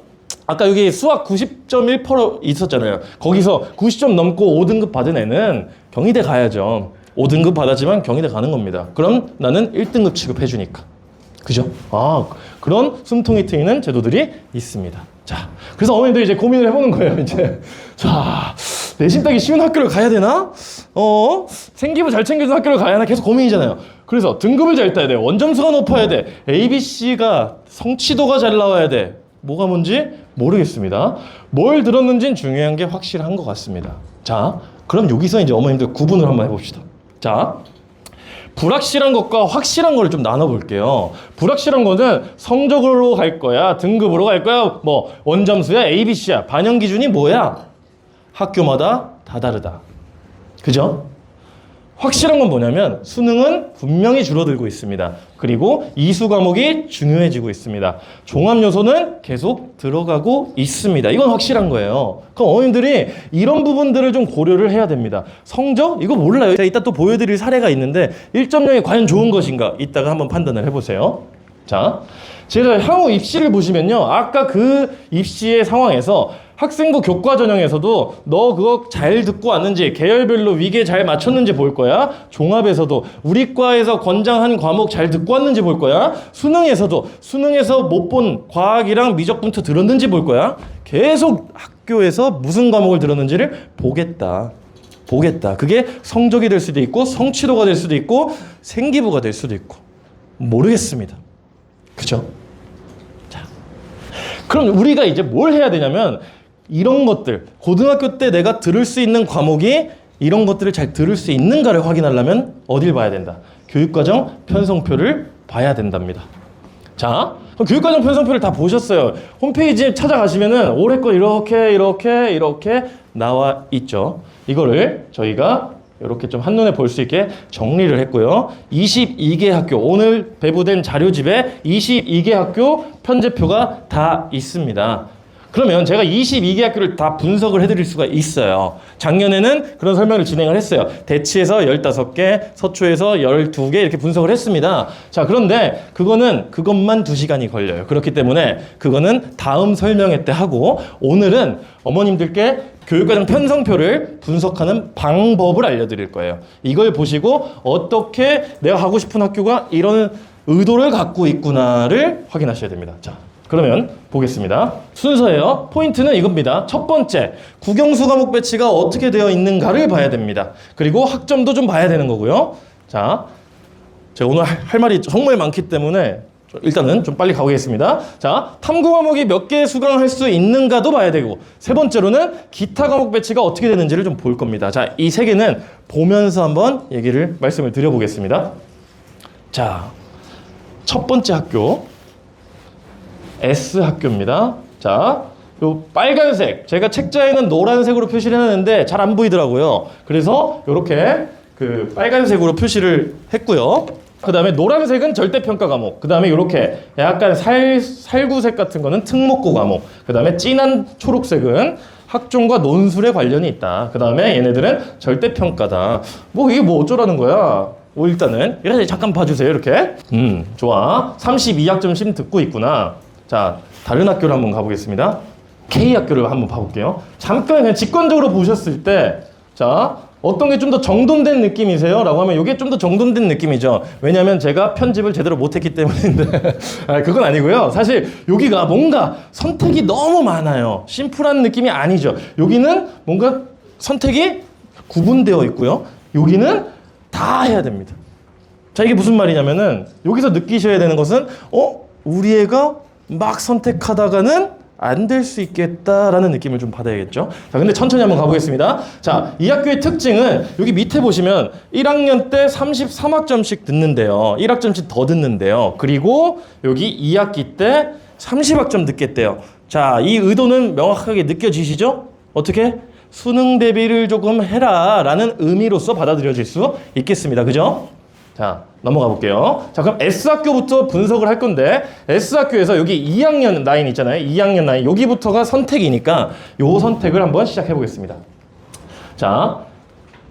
아까 여기 수학 90.1% 있었잖아요. 거기서 90점 넘고 5등급 받은 애는 경희대 가야죠. 5등급 받았지만 경희대 가는 겁니다. 그럼 나는 1등급 취급해주니까. 그죠? 아, 그런 숨통이 트이는 제도들이 있습니다. 자, 그래서 어머님들 이제 고민을 해보는 거예요, 이제. 자, 내신 따기 쉬운 학교를 가야 되나? 생기부 잘 챙겨주는 학교를 가야 하나? 계속 고민이잖아요. 그래서 등급을 잘 따야 돼. 원점수가 높아야 돼. ABC가 성취도가 잘 나와야 돼. 뭐가 뭔지 모르겠습니다. 뭘 들었는지는 중요한 게 확실한 것 같습니다. 자, 그럼 여기서 이제 어머님들 구분을 한번 해봅시다. 자, 불확실한 것과 확실한 거를 좀 나눠볼게요. 불확실한 거는 성적으로 갈 거야, 등급으로 갈 거야, 뭐 원점수야, ABC야, 반영 기준이 뭐야? 학교마다 다 다르다. 그죠? 확실한 건 뭐냐면 수능은 분명히 줄어들고 있습니다. 그리고 이수 과목이 중요해지고 있습니다. 종합 요소는 계속 들어가고 있습니다. 이건 확실한 거예요. 그럼 어머님들이 이런 부분들을 좀 고려를 해야 됩니다. 성적? 이거 몰라요. 제가 이따 또 보여드릴 사례가 있는데 1.0이 과연 좋은 것인가? 이따가 한번 판단을 해보세요. 자, 제가 향후 입시를 보시면요. 아까 그 입시의 상황에서 학생부 교과 전형에서도 너 그거 잘 듣고 왔는지, 계열별로 위계 잘 맞췄는지 볼 거야. 종합에서도 우리 과에서 권장한 과목 잘 듣고 왔는지 볼 거야. 수능에서도 수능에서 못 본 과학이랑 미적분투 들었는지 볼 거야. 계속 학교에서 무슨 과목을 들었는지를 보겠다. 그게 성적이 될 수도 있고 성취도가 될 수도 있고 생기부가 될 수도 있고 모르겠습니다. 그죠? 자, 그럼 우리가 이제 뭘 해야 되냐면 이런 것들, 고등학교 때 내가 들을 수 있는 과목이 이런 것들을 잘 들을 수 있는가를 확인하려면 어딜 봐야 된다? 교육과정 편성표를 봐야 된답니다. 자, 그럼 교육과정 편성표를 다 보셨어요. 홈페이지에 찾아가시면은 올해 거 이렇게 나와 있죠. 이거를 저희가 이렇게 좀 한눈에 볼 수 있게 정리를 했고요. 22개 학교, 오늘 배부된 자료집에 22개 학교 편제표가 다 있습니다. 그러면 제가 22개 학교를 다 분석을 해드릴 수가 있어요. 작년에는 그런 설명을 진행을 했어요. 대치에서 15개, 서초에서 12개 이렇게 분석을 했습니다. 자, 그런데 그것만 2시간이 걸려요. 그렇기 때문에 그거는 다음 설명회 때 하고 오늘은 어머님들께 교육과정 편성표를 분석하는 방법을 알려드릴 거예요. 이걸 보시고 어떻게 내가 가고 싶은 학교가 이런 의도를 갖고 있구나를 확인하셔야 됩니다. 자, 그러면 보겠습니다. 순서예요. 포인트는 이겁니다. 첫 번째, 국영수 과목 배치가 어떻게 되어 있는가를 봐야 됩니다. 그리고 학점도 좀 봐야 되는 거고요. 자, 제가 오늘 할 말이 정말 많기 때문에 일단은 좀 빨리 가보겠습니다. 자, 탐구 과목이 몇 개 수강할 수 있는가도 봐야 되고, 세 번째로는 기타 과목 배치가 어떻게 되는지를 좀 볼 겁니다. 자, 이 세 개는 보면서 한번 말씀을 드려보겠습니다. 자, 첫 번째 학교 S 학교입니다. 자, 요 빨간색, 제가 책자에는 노란색으로 표시를 해놨는데 잘 안 보이더라고요. 그래서 이렇게 그 빨간색으로 표시를 했고요. 그 다음에 노란색은 절대평가 과목, 그 다음에 이렇게 약간 살구색 같은 거는 특목고 과목, 그 다음에 진한 초록색은 학종과 논술에 관련이 있다. 그 다음에 얘네들은 절대평가다. 이게 어쩌라는 거야? 일단은 이렇게 잠깐 봐주세요. 이렇게. 좋아. 32학점 심 듣고 있구나. 자, 다른 학교를 한번 가보겠습니다. K학교를 한번 봐볼게요. 잠깐 그냥 직관적으로 보셨을 때, 자, 어떤 게 좀 더 정돈된 느낌이세요? 라고 하면 이게 좀 더 정돈된 느낌이죠. 왜냐면 제가 편집을 제대로 못했기 때문인데 그건 아니고요. 사실 여기가 뭔가 선택이 너무 많아요. 심플한 느낌이 아니죠. 여기는 뭔가 선택이 구분되어 있고요. 여기는 다 해야 됩니다. 자, 이게 무슨 말이냐면은 여기서 느끼셔야 되는 것은 우리 애가 막 선택하다가는 안 될 수 있겠다라는 느낌을 좀 받아야겠죠. 자, 근데 천천히 한번 가보겠습니다. 자, 이 학교의 특징은 여기 밑에 보시면 1학년 때 33학점씩 듣는데요. 1학점씩 더 듣는데요. 그리고 여기 2학기 때 30학점 듣겠대요. 자, 이 의도는 명확하게 느껴지시죠? 어떻게? 수능 대비를 조금 해라 라는 의미로서 받아들여질 수 있겠습니다. 그죠? 자, 넘어가 볼게요. 자, 그럼 S학교부터 분석을 할 건데, S학교에서 여기 2학년 라인 있잖아요. 2학년 라인, 여기부터가 선택이니까 요 선택을 한번 시작해 보겠습니다. 자,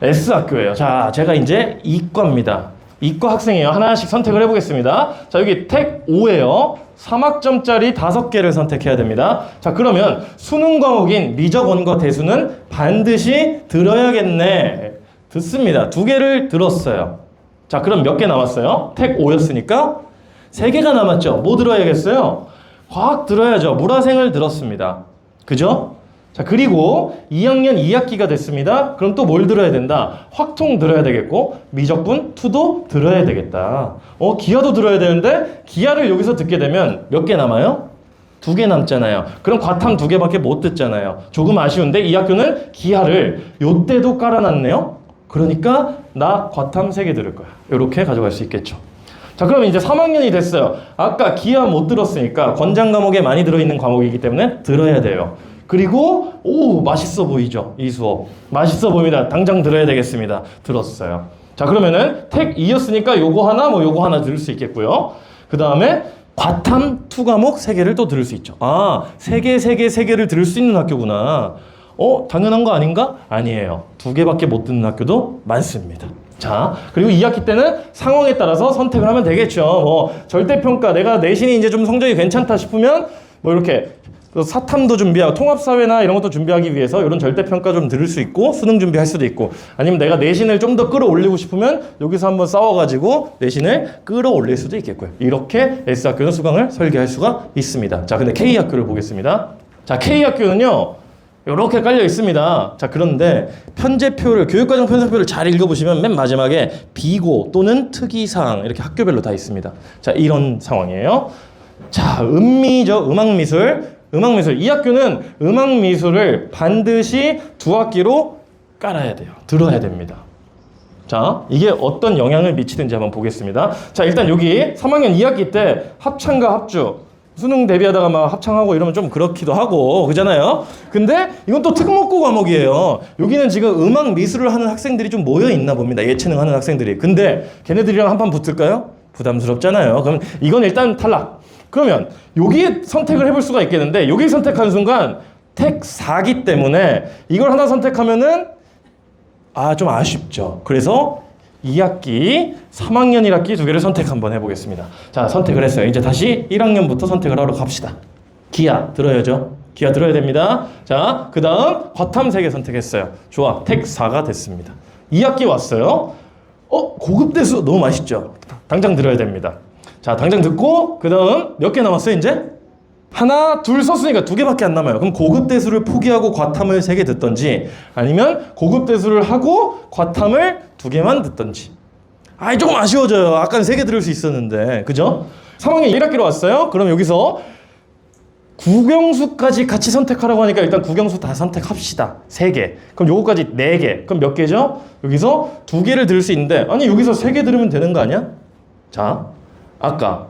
S학교예요. 자, 제가 이제 이과입니다. 이과 학생이에요. 하나씩 선택을 해보겠습니다. 자, 여기 택 5예요. 3학점짜리 5개를 선택해야 됩니다. 자, 그러면 수능 과목인 미적원과 대수는 반드시 들어야겠네. 듣습니다. 2개를 들었어요. 자, 그럼 몇 개 남았어요? 택 5였으니까 3개가 남았죠. 뭐 들어야겠어요? 과학 들어야죠. 물화생을 들었습니다. 그죠? 자, 그리고 2학년 2학기가 됐습니다. 그럼 또 뭘 들어야 된다? 확통 들어야 되겠고 미적분 2도 들어야 되겠다. 기하도 들어야 되는데 기하를 여기서 듣게 되면 몇 개 남아요? 2개 남잖아요. 그럼 과탐 2개밖에 못 듣잖아요. 조금 아쉬운데 이 학교는 기하를 요때도 깔아놨네요. 그러니까 나 과탐 3개 들을 거야. 이렇게 가져갈 수 있겠죠. 자, 그럼 이제 3학년이 됐어요. 아까 기하 못 들었으니까 권장 과목에 많이 들어있는 과목이기 때문에 들어야 돼요. 그리고 맛있어 보이죠? 이 수업 맛있어 보입니다. 당장 들어야 되겠습니다. 들었어요. 자, 그러면은 택 2였으니까 요거 하나 요거 하나 들을 수 있겠고요. 그 다음에 과탐 2 과목 3개를 또 들을 수 있죠. 3개를 들을 수 있는 학교구나. 당연한 거 아닌가? 아니에요. 2개밖에 못 듣는 학교도 많습니다. 자, 그리고 2학기 때는 상황에 따라서 선택을 하면 되겠죠. 절대평가 내가 내신이 이제 좀 성적이 괜찮다 싶으면 이렇게 사탐도 준비하고 통합사회나 이런 것도 준비하기 위해서 이런 절대평가 좀 들을 수 있고 수능 준비할 수도 있고, 아니면 내가 내신을 좀 더 끌어올리고 싶으면 여기서 한번 싸워가지고 내신을 끌어올릴 수도 있겠고요. 이렇게 S학교는 수강을 설계할 수가 있습니다. 자, 근데 K학교를 보겠습니다. 자, K학교는요 이렇게 깔려 있습니다. 자, 그런데 편제표를 교육과정 편제표를 잘 읽어보시면 맨 마지막에 비고 또는 특이사항 이렇게 학교별로 다 있습니다. 자, 이런 상황이에요. 자, 음악미술. 이 학교는 음악미술을 반드시 2학기로 깔아야 돼요. 들어야 됩니다. 자, 이게 어떤 영향을 미치는지 한번 보겠습니다. 자, 일단 여기 3학년 2학기 때 합창과 합주 수능 대비하다가 막 합창하고 이러면 좀 그렇기도 하고 그잖아요. 근데 이건 또 특목고 과목이에요. 여기는 지금 음악 미술을 하는 학생들이 좀 모여 있나 봅니다. 예체능 하는 학생들이. 근데 걔네들이랑 한판 붙을까요? 부담스럽잖아요. 그럼 이건 일단 탈락. 그러면 여기에 선택을 해볼 수가 있겠는데 여기 선택하는 순간 택 4기 때문에 이걸 하나 선택하면은 좀 아쉽죠. 그래서 2학기, 3학년 1학기 2개를 선택 한번 해보겠습니다. 자, 선택을 했어요. 이제 다시 1학년부터 선택을 하러 갑시다. 기하 들어야죠. 기하 들어야 됩니다. 자, 그 다음 과탐 3개 선택했어요. 좋아, 택 4가 됐습니다. 2학기 왔어요. 고급대수 너무 맛있죠. 당장 들어야 됩니다. 자, 당장 듣고 그 다음 몇 개 남았어요 이제? 하나, 둘 썼으니까 2개밖에 안 남아요. 그럼 고급대수를 포기하고 과탐을 3개 듣던지 아니면 고급대수를 하고 과탐을 2개만 듣던지. 조금 아쉬워져요. 아까는 3개 들을 수 있었는데. 그죠? 3학년 1학기로 왔어요. 그럼 여기서 국영수까지 같이 선택하라고 하니까 일단 국영수 다 선택합시다. 3개. 그럼 요거까지 4개. 그럼 몇 개죠? 여기서 2개를 들을 수 있는데 아니 여기서 3개 들으면 되는 거 아니야? 자, 아까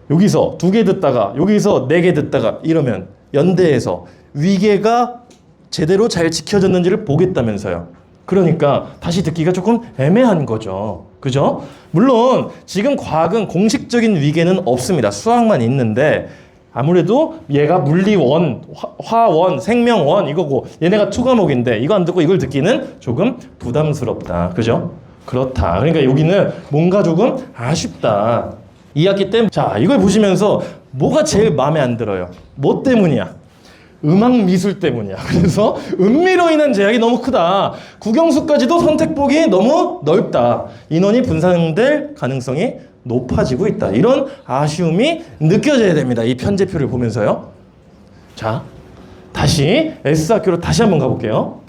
여기서 2개 듣다가 여기서 4개 듣다가 이러면 연대에서 위계가 제대로 잘 지켜졌는지를 보겠다면서요. 그러니까 다시 듣기가 조금 애매한 거죠. 그죠? 물론 지금 과학은 공식적인 위계는 없습니다. 수학만 있는데 아무래도 얘가 물리원, 화원, 생명원 이거고 얘네가 2과목인데 이거 안 듣고 이걸 듣기는 조금 부담스럽다. 그죠? 그렇다. 그러니까 여기는 뭔가 조금 아쉽다. 2학기 때 자, 이걸 보시면서 뭐가 제일 마음에 안 들어요? 뭐 때문이야? 음악 미술 때문이야. 그래서 음미로 인한 제약이 너무 크다. 국영수까지도 선택폭이 너무 넓다. 인원이 분산될 가능성이 높아지고 있다. 이런 아쉬움이 느껴져야 됩니다. 이 편제표를 보면서요. 자, 다시 S학교로 다시 한번 가볼게요.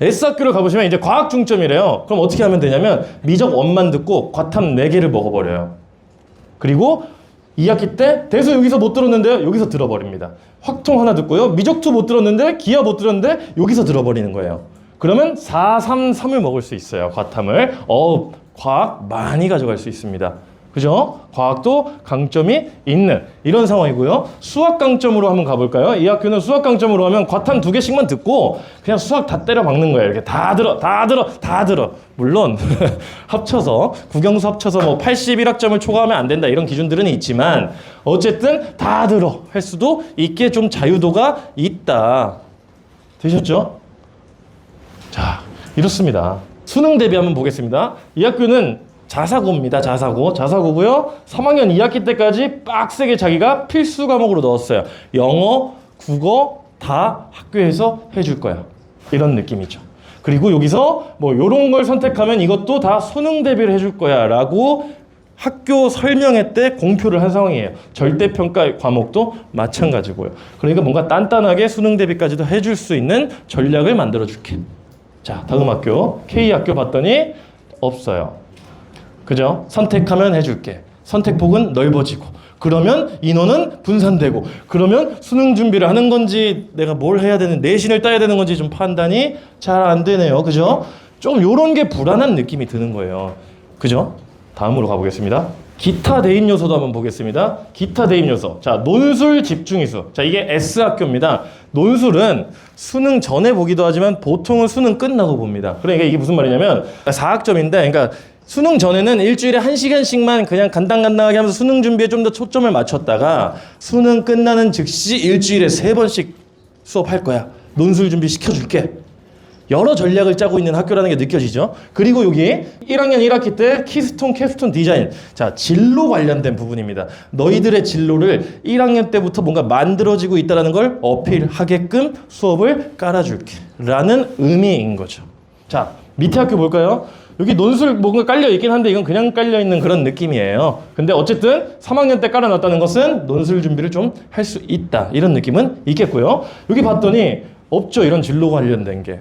S학교를 가보시면 이제 과학 중점이래요. 그럼 어떻게 하면 되냐면 미적 원만 듣고 과탐 4개를 먹어버려요. 그리고 2학기 때 대수 여기서 못 들었는데요. 여기서 들어버립니다. 확통 하나 듣고요. 미적2 못 들었는데 기하 못 들었는데 여기서 들어버리는 거예요. 그러면 4, 3, 3을 먹을 수 있어요. 과탐을. 과학 많이 가져갈 수 있습니다. 그죠? 과학도 강점이 있는 이런 상황이고요. 수학 강점으로 한번 가볼까요? 이 학교는 수학 강점으로 하면 과탐 2개씩만 듣고 그냥 수학 다 때려 박는 거예요. 이렇게 다 들어. 물론 합쳐서 국영수 합쳐서 뭐 81학점을 초과하면 안 된다 이런 기준들은 있지만 어쨌든 다 들어 할 수도 있게 좀 자유도가 있다. 되셨죠? 자, 이렇습니다. 수능 대비 한번 보겠습니다. 이 학교는 자사고입니다. 자사고고요. 3학년 2학기 때까지 빡세게 자기가 필수 과목으로 넣었어요. 영어, 국어 다 학교에서 해줄 거야. 이런 느낌이죠. 그리고 여기서 뭐 요런 걸 선택하면 이것도 다 수능 대비를 해줄 거야 라고 학교 설명회 때 공표를 한 상황이에요. 절대평가 과목도 마찬가지고요. 그러니까 뭔가 단단하게 수능 대비까지도 해줄 수 있는 전략을 만들어 줄게. 자, 다음 학교 K학교 봤더니 없어요. 그죠? 선택하면 해줄게. 선택폭은 넓어지고 그러면 인원은 분산되고 그러면 수능 준비를 하는 건지 내가 뭘 해야 되는 내신을 따야 되는 건지 좀 판단이 잘 안 되네요. 그죠? 좀 요런 게 불안한 느낌이 드는 거예요. 그죠? 다음으로 가보겠습니다. 기타 대입 요소도 한번 보겠습니다. 기타 대입 요소. 자, 논술 집중위수. 자, 이게 S학교입니다. 논술은 수능 전에 보기도 하지만 보통은 수능 끝나고 봅니다. 그러니까 이게 무슨 말이냐면 4학점인데 그러니까 수능 전에는 일주일에 1시간씩만 그냥 간당간당하게 하면서 수능 준비에 좀 더 초점을 맞췄다가 수능 끝나는 즉시 일주일에 3번씩 수업할 거야. 논술 준비 시켜줄게. 여러 전략을 짜고 있는 학교라는 게 느껴지죠. 그리고 여기 1학년 1학기 때 키스톤 캡스톤 디자인. 자, 진로 관련된 부분입니다. 너희들의 진로를 1학년 때부터 뭔가 만들어지고 있다는 걸 어필하게끔 수업을 깔아줄게 라는 의미인 거죠. 자, 밑에 학교 볼까요? 여기 논술 뭔가 깔려 있긴 한데 이건 그냥 깔려 있는 그런 느낌이에요. 근데 어쨌든 3학년 때 깔아놨다는 것은 논술 준비를 좀 할 수 있다 이런 느낌은 있겠고요. 여기 봤더니 없죠. 이런 진로 관련된 게.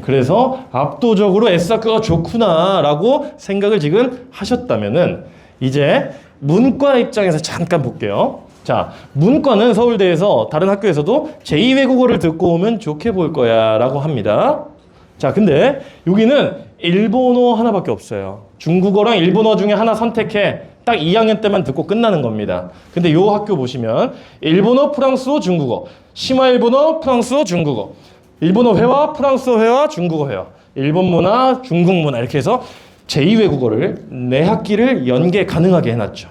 그래서 압도적으로 S학교가 좋구나 라고 생각을 지금 하셨다면은 이제 문과 입장에서 잠깐 볼게요. 자, 문과는 서울대에서 다른 학교에서도 제2외국어를 듣고 오면 좋게 볼 거야 라고 합니다. 자, 근데 여기는 일본어 하나밖에 없어요. 중국어랑 일본어 중에 하나 선택해. 딱 2학년 때만 듣고 끝나는 겁니다. 근데 이 학교 보시면 일본어, 프랑스어, 중국어, 심화 일본어, 프랑스어, 중국어, 일본어 회화, 프랑스어 회화, 중국어 회화, 일본 문화, 중국 문화 이렇게 해서 제2외국어를 4학기를 연계 가능하게 해놨죠.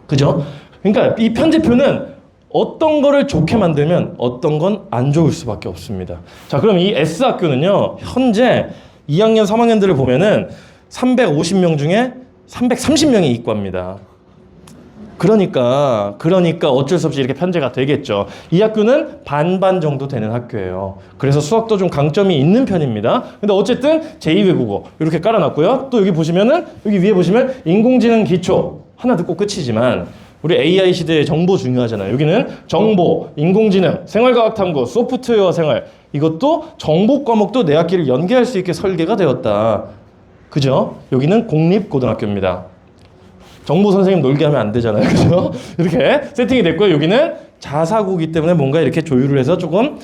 그죠? 그러니까 이 편제표는 어떤 거를 좋게 만들면 어떤 건 안 좋을 수밖에 없습니다. 자, 그럼 이 S학교는요, 현재 2학년, 3학년들을 보면은 350명 중에 330명이 이과입니다. 그러니까 어쩔 수 없이 이렇게 편제가 되겠죠. 이 학교는 반반 정도 되는 학교예요. 그래서 수학도 좀 강점이 있는 편입니다. 근데 어쨌든 제2외국어 이렇게 깔아놨고요. 또 여기 보시면은 여기 위에 보시면 인공지능 기초 하나 듣고 끝이지만 우리 AI 시대의 정보 중요하잖아요. 여기는 정보, 인공지능, 생활과학탐구, 소프트웨어 생활 이것도 정보 과목도 내 학기를 연계할 수 있게 설계가 되었다. 그죠? 여기는 공립고등학교입니다. 정보 선생님 놀게 하면 안 되잖아요. 그죠? 이렇게 세팅이 됐고요. 여기는 자사고기 때문에 뭔가 이렇게 조율을 해서 조금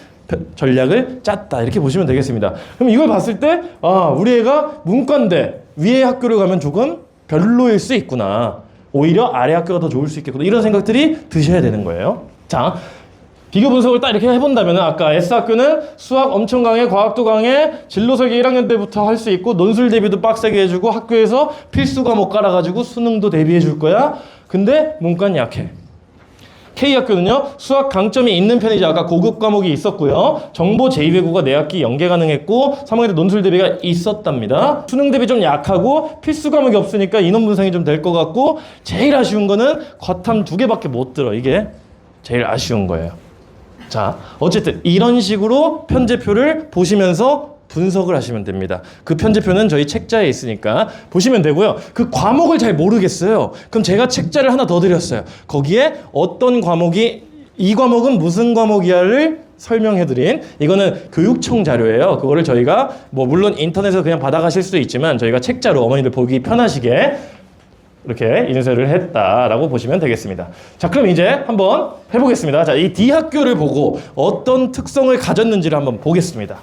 전략을 짰다. 이렇게 보시면 되겠습니다. 그럼 이걸 봤을 때, 아, 우리 애가 문과인데 위에 학교를 가면 조금 별로일 수 있구나. 오히려 아래 학교가 더 좋을 수 있겠구나. 이런 생각들이 드셔야 되는 거예요. 자, 비교 분석을 딱 이렇게 해본다면 아까 S학교는 수학 엄청 강해, 과학도 강해, 진로 설계 1학년 때부터 할 수 있고 논술 대비도 빡세게 해주고 학교에서 필수 과목 깔아가지고 수능도 대비해 줄 거야. 근데 문과는 약해. K학교는요, 수학 강점이 있는 편이죠. 아까 고급 과목이 있었고요. 정보 제2외국어 내학기 연계 가능했고 3학년 때 논술 대비가 있었답니다. 수능 대비 좀 약하고 필수 과목이 없으니까 인원 분산이 좀 될 것 같고 제일 아쉬운 거는 과탐 2개밖에 못 들어. 이게 제일 아쉬운 거예요. 자, 어쨌든 이런 식으로 편제표를 보시면서 분석을 하시면 됩니다. 그 편제표는 저희 책자에 있으니까 보시면 되고요. 그 과목을 잘 모르겠어요. 그럼 제가 책자를 하나 더 드렸어요. 거기에 어떤 과목이 이 과목은 무슨 과목이야를 설명해드린 이거는 교육청 자료예요. 그거를 저희가 뭐 물론 인터넷에서 그냥 받아가실 수도 있지만 저희가 책자로 어머니들 보기 편하시게 이렇게 인쇄를 했다라고 보시면 되겠습니다. 자, 그럼 이제 한번 해보겠습니다. 자, 이 D학교를 보고 어떤 특성을 가졌는지를 한번 보겠습니다.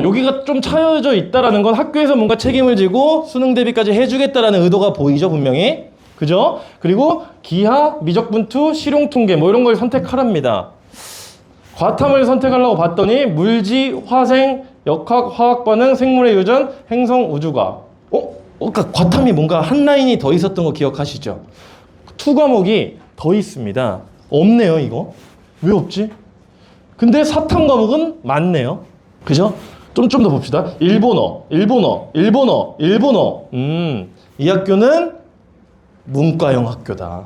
여기가 좀 차여져 있다라는 건 학교에서 뭔가 책임을 지고 수능 대비까지 해주겠다라는 의도가 보이죠, 분명히. 그죠? 그리고 기하, 미적분투, 실용통계 뭐 이런 걸 선택하랍니다. 과탐을 선택하려고 봤더니 물지, 화생, 역학, 화학반응, 생물의 유전, 행성, 우주과학. 그러니까 과탐이 뭔가 한 라인이 더 있었던 거 기억하시죠? 2 과목이 더 있습니다. 없네요, 이거. 왜 없지? 근데 사탐 과목은 많네요. 그죠? 좀 더 봅시다. 일본어. 이 학교는 문과형 학교다.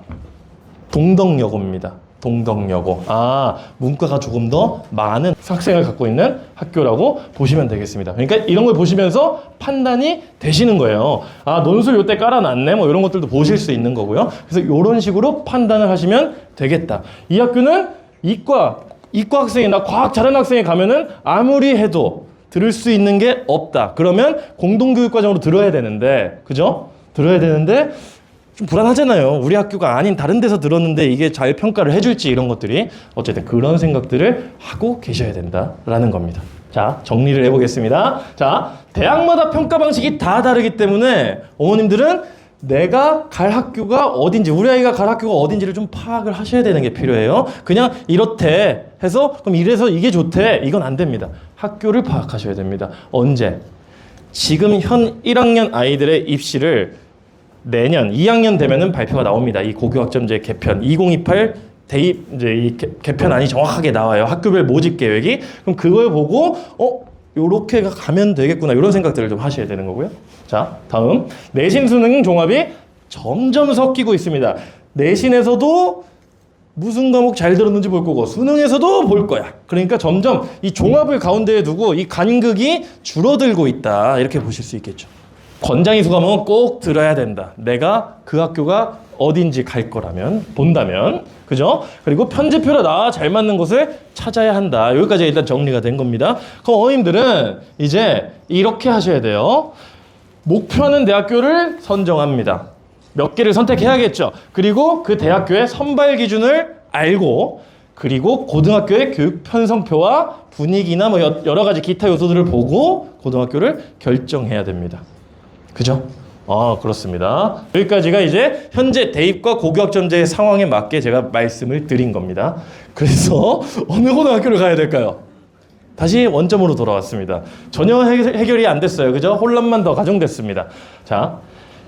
동덕여고입니다. 동덕여고. 문과가 조금 더 많은 학생을 갖고 있는 학교라고 보시면 되겠습니다. 그러니까 이런 걸 보시면서 판단이 되시는 거예요. 논술 요때 깔아놨네. 뭐 이런 것들도 보실 수 있는 거고요. 그래서 이런 식으로 판단을 하시면 되겠다. 이 학교는 이과 학생이나 과학 잘하는 학생이 가면은 아무리 해도 들을 수 있는 게 없다. 그러면 공동교육과정으로 들어야 되는데, 그죠? 들어야 되는데 좀 불안하잖아요. 우리 학교가 아닌 다른 데서 들었는데 이게 잘 평가를 해줄지 이런 것들이 어쨌든 그런 생각들을 하고 계셔야 된다라는 겁니다. 자, 정리를 해보겠습니다. 자, 대학마다 평가 방식이 다 다르기 때문에 어머님들은 내가 갈 학교가 어딘지, 우리 아이가 갈 학교가 어딘지를 좀 파악을 하셔야 되는 게 필요해요. 그냥 이렇대 해서 그럼 이래서 이게 좋대, 이건 안 됩니다. 학교를 파악하셔야 됩니다. 언제? 지금 현 1학년 아이들의 입시를 내년 2학년 되면은 발표가 나옵니다. 이 고교학점제 개편 2028 대입 이제 이 개편안이 정확하게 나와요. 학교별 모집 계획이. 그럼 그걸 보고 요렇게 가면 되겠구나, 이런 생각들을 좀 하셔야 되는 거고요. 자, 다음 내신 수능 종합이 점점 섞이고 있습니다. 내신에서도 무슨 과목 잘 들었는지 볼 거고 수능에서도 볼 거야. 그러니까 점점 이 종합을 가운데에 두고 이 간극이 줄어들고 있다, 이렇게 보실 수 있겠죠. 권장이 수과목은 꼭 들어야 된다. 내가 그 학교가 어딘지 갈 거라면, 본다면, 그죠? 그리고 편집표로 나 잘 맞는 곳을 찾아야 한다. 여기까지 일단 정리가 된 겁니다. 그럼 어머님들은 이제 이렇게 하셔야 돼요. 목표하는 대학교를 선정합니다. 몇 개를 선택해야겠죠. 그리고 그 대학교의 선발 기준을 알고, 그리고 고등학교의 교육 편성표와 분위기나 뭐 여러 가지 기타 요소들을 보고 고등학교를 결정해야 됩니다. 그죠? 그렇습니다. 여기까지가 이제 현재 대입과 고교학점제의 상황에 맞게 제가 말씀을 드린 겁니다. 그래서 어느 고등학교를 가야 될까요? 다시 원점으로 돌아왔습니다. 전혀 해결이 안 됐어요. 그죠? 혼란만 더 가중됐습니다. 자,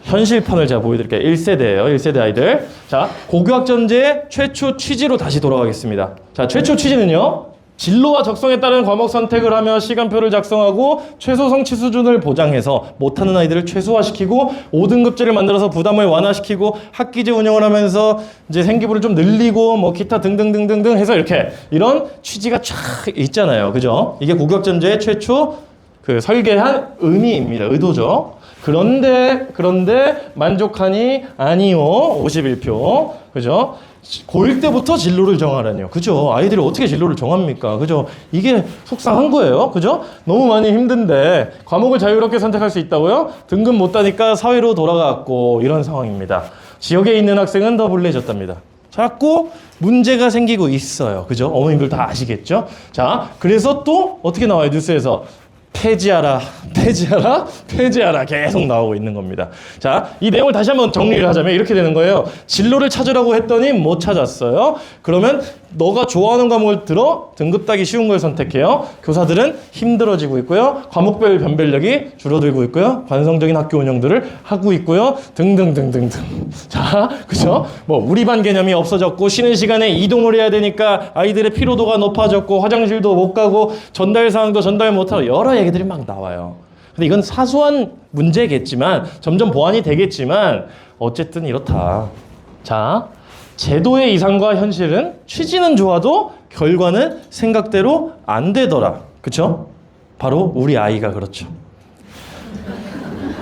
현실판을 제가 보여드릴게요. 1세대예요. 1세대 아이들. 자, 고교학점제의 최초 취지로 다시 돌아가겠습니다. 자, 최초 취지는요. 진로와 적성에 따른 과목 선택을 하며 시간표를 작성하고 최소 성취 수준을 보장해서 못하는 아이들을 최소화시키고 5등급제를 만들어서 부담을 완화시키고 학기제 운영을 하면서 이제 생기부를 좀 늘리고 뭐 기타 등등등등등 해서 이렇게 이런 취지가 쫙 있잖아요. 그죠? 이게 고교학점제의 최초 그 설계한 의미입니다. 의도죠. 그런데 만족하니? 아니요. 51표. 그죠? 고1 때부터 진로를 정하라니요. 그죠? 아이들이 어떻게 진로를 정합니까? 그죠? 이게 속상한 거예요. 그죠? 너무 많이 힘든데 과목을 자유롭게 선택할 수 있다고요? 등급 못 따니까 사회로 돌아갔고 이런 상황입니다. 지역에 있는 학생은 더 불리해졌답니다. 자꾸 문제가 생기고 있어요. 그죠? 어머님들 다 아시겠죠? 자, 그래서 또 어떻게 나와요? 뉴스에서 폐지하라 계속 나오고 있는 겁니다. 자, 이 내용을 다시 한번 정리를 하자면 이렇게 되는 거예요. 진로를 찾으라고 했더니 못 찾았어요. 그러면 너가 좋아하는 과목을 들어 등급 따기 쉬운 걸 선택해요. 교사들은 힘들어지고 있고요. 과목별 변별력이 줄어들고 있고요. 관성적인 학교 운영들을 하고 있고요. 등등등등등. 자, 그죠? 뭐 우리 반 개념이 없어졌고 쉬는 시간에 이동을 해야 되니까 아이들의 피로도가 높아졌고 화장실도 못 가고 전달 사항도 전달 못하고 여러 얘기들이 막 나와요. 근데 이건 사소한 문제겠지만 점점 보완이 되겠지만 어쨌든 이렇다. 자, 제도의 이상과 현실은 취지는 좋아도 결과는 생각대로 안 되더라. 그쵸? 바로 우리 아이가 그렇죠.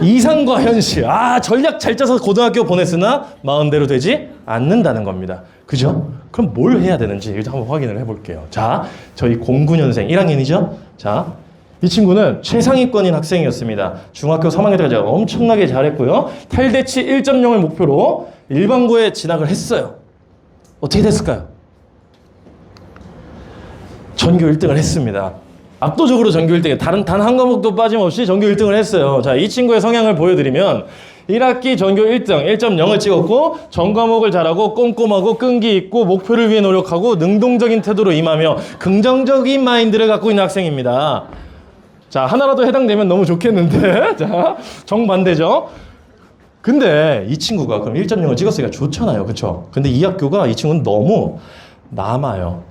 이상과 현실. 전략 잘 짜서 고등학교 보냈으나 마음대로 되지 않는다는 겁니다. 그죠? 그럼 뭘 해야 되는지 일단 한번 확인을 해볼게요. 자, 저희 09년생 1학년이죠? 자, 이 친구는 최상위권인 학생이었습니다. 중학교 3학년 때까지 엄청나게 잘했고요. 탈대치 1.0을 목표로 일반고에 진학을 했어요. 어떻게 됐을까요? 전교 1등을 했습니다. 압도적으로 전교 1등, 단 한 과목도 빠짐없이 전교 1등을 했어요. 자, 이 친구의 성향을 보여드리면 1학기 전교 1등, 1.0을 찍었고 전 과목을 잘하고 꼼꼼하고 끈기 있고 목표를 위해 노력하고 능동적인 태도로 임하며 긍정적인 마인드를 갖고 있는 학생입니다. 자, 하나라도 해당되면 너무 좋겠는데 자, 정반대죠. 근데 이 친구가 그럼 1.0을 찍었으니까 좋잖아요. 그쵸? 근데 이 학교가 이 친구는 너무 남아요.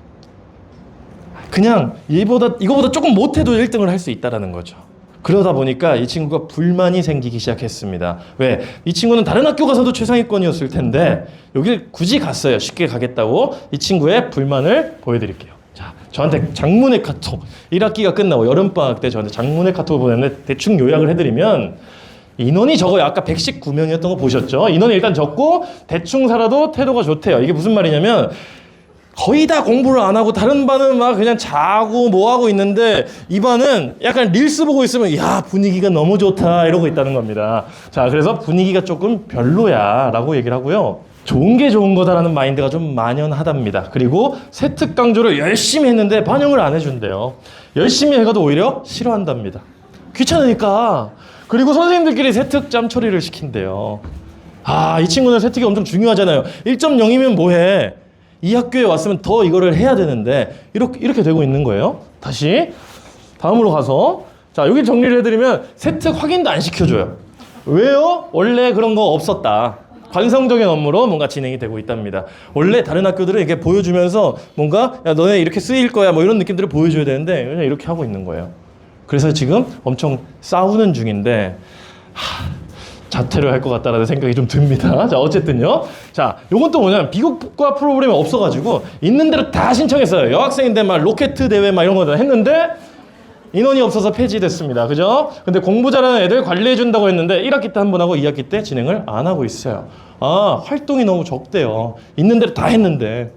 그냥 이거보다 조금 못해도 1등을 할 수 있다라는 거죠. 그러다 보니까 이 친구가 불만이 생기기 시작했습니다. 왜? 이 친구는 다른 학교 가서도 최상위권이었을 텐데 여길 굳이 갔어요. 쉽게 가겠다고. 이 친구의 불만을 보여드릴게요. 자, 저한테 장문의 카톡, 1학기가 끝나고 여름방학 때 저한테 장문의 카톡을 보냈는데 대충 요약을 해드리면 인원이 적어요. 아까 119명이었던 거 보셨죠? 인원이 일단 적고 대충 살아도 태도가 좋대요. 이게 무슨 말이냐면 거의 다 공부를 안 하고 다른 반은 막 그냥 자고 뭐 하고 있는데 이 반은 약간 릴스 보고 있으면 야 분위기가 너무 좋다 이러고 있다는 겁니다. 자, 그래서 분위기가 조금 별로야 라고 얘기를 하고요. 좋은 게 좋은 거다라는 마인드가 좀 만연하답니다. 그리고 세특 강조를 열심히 했는데 반영을 안 해준대요. 열심히 해가도 오히려 싫어한답니다. 귀찮으니까. 그리고 선생님들끼리 세특 짬 처리를 시킨대요. 아, 이 친구는 세특이 엄청 중요하잖아요. 1.0이면 뭐해? 이 학교에 왔으면 더 이거를 해야 되는데 이렇게 되고 있는 거예요. 다시 다음으로 가서 자, 여기 정리를 해드리면 세특 확인도 안 시켜줘요. 왜요? 원래 그런 거 없었다. 관성적인 업무로 뭔가 진행이 되고 있답니다. 원래 다른 학교들은 이렇게 보여주면서 뭔가 야 너네 이렇게 쓰일 거야 뭐 이런 느낌들을 보여줘야 되는데 그냥 이렇게 하고 있는 거예요. 그래서 지금 엄청 싸우는 중인데 자퇴를 할 것 같다라는 생각이 좀 듭니다. 자, 어쨌든요. 자, 요건 또 뭐냐면 비교과 프로그램이 없어가지고 있는 대로 다 신청했어요. 여학생인데 막 로켓 대회 막 이런 거 다 했는데 인원이 없어서 폐지됐습니다. 그죠? 근데 공부 잘하는 애들 관리해준다고 했는데 1학기 때 한 번 하고 2학기 때 진행을 안 하고 있어요. 아, 활동이 너무 적대요. 있는 대로 다 했는데.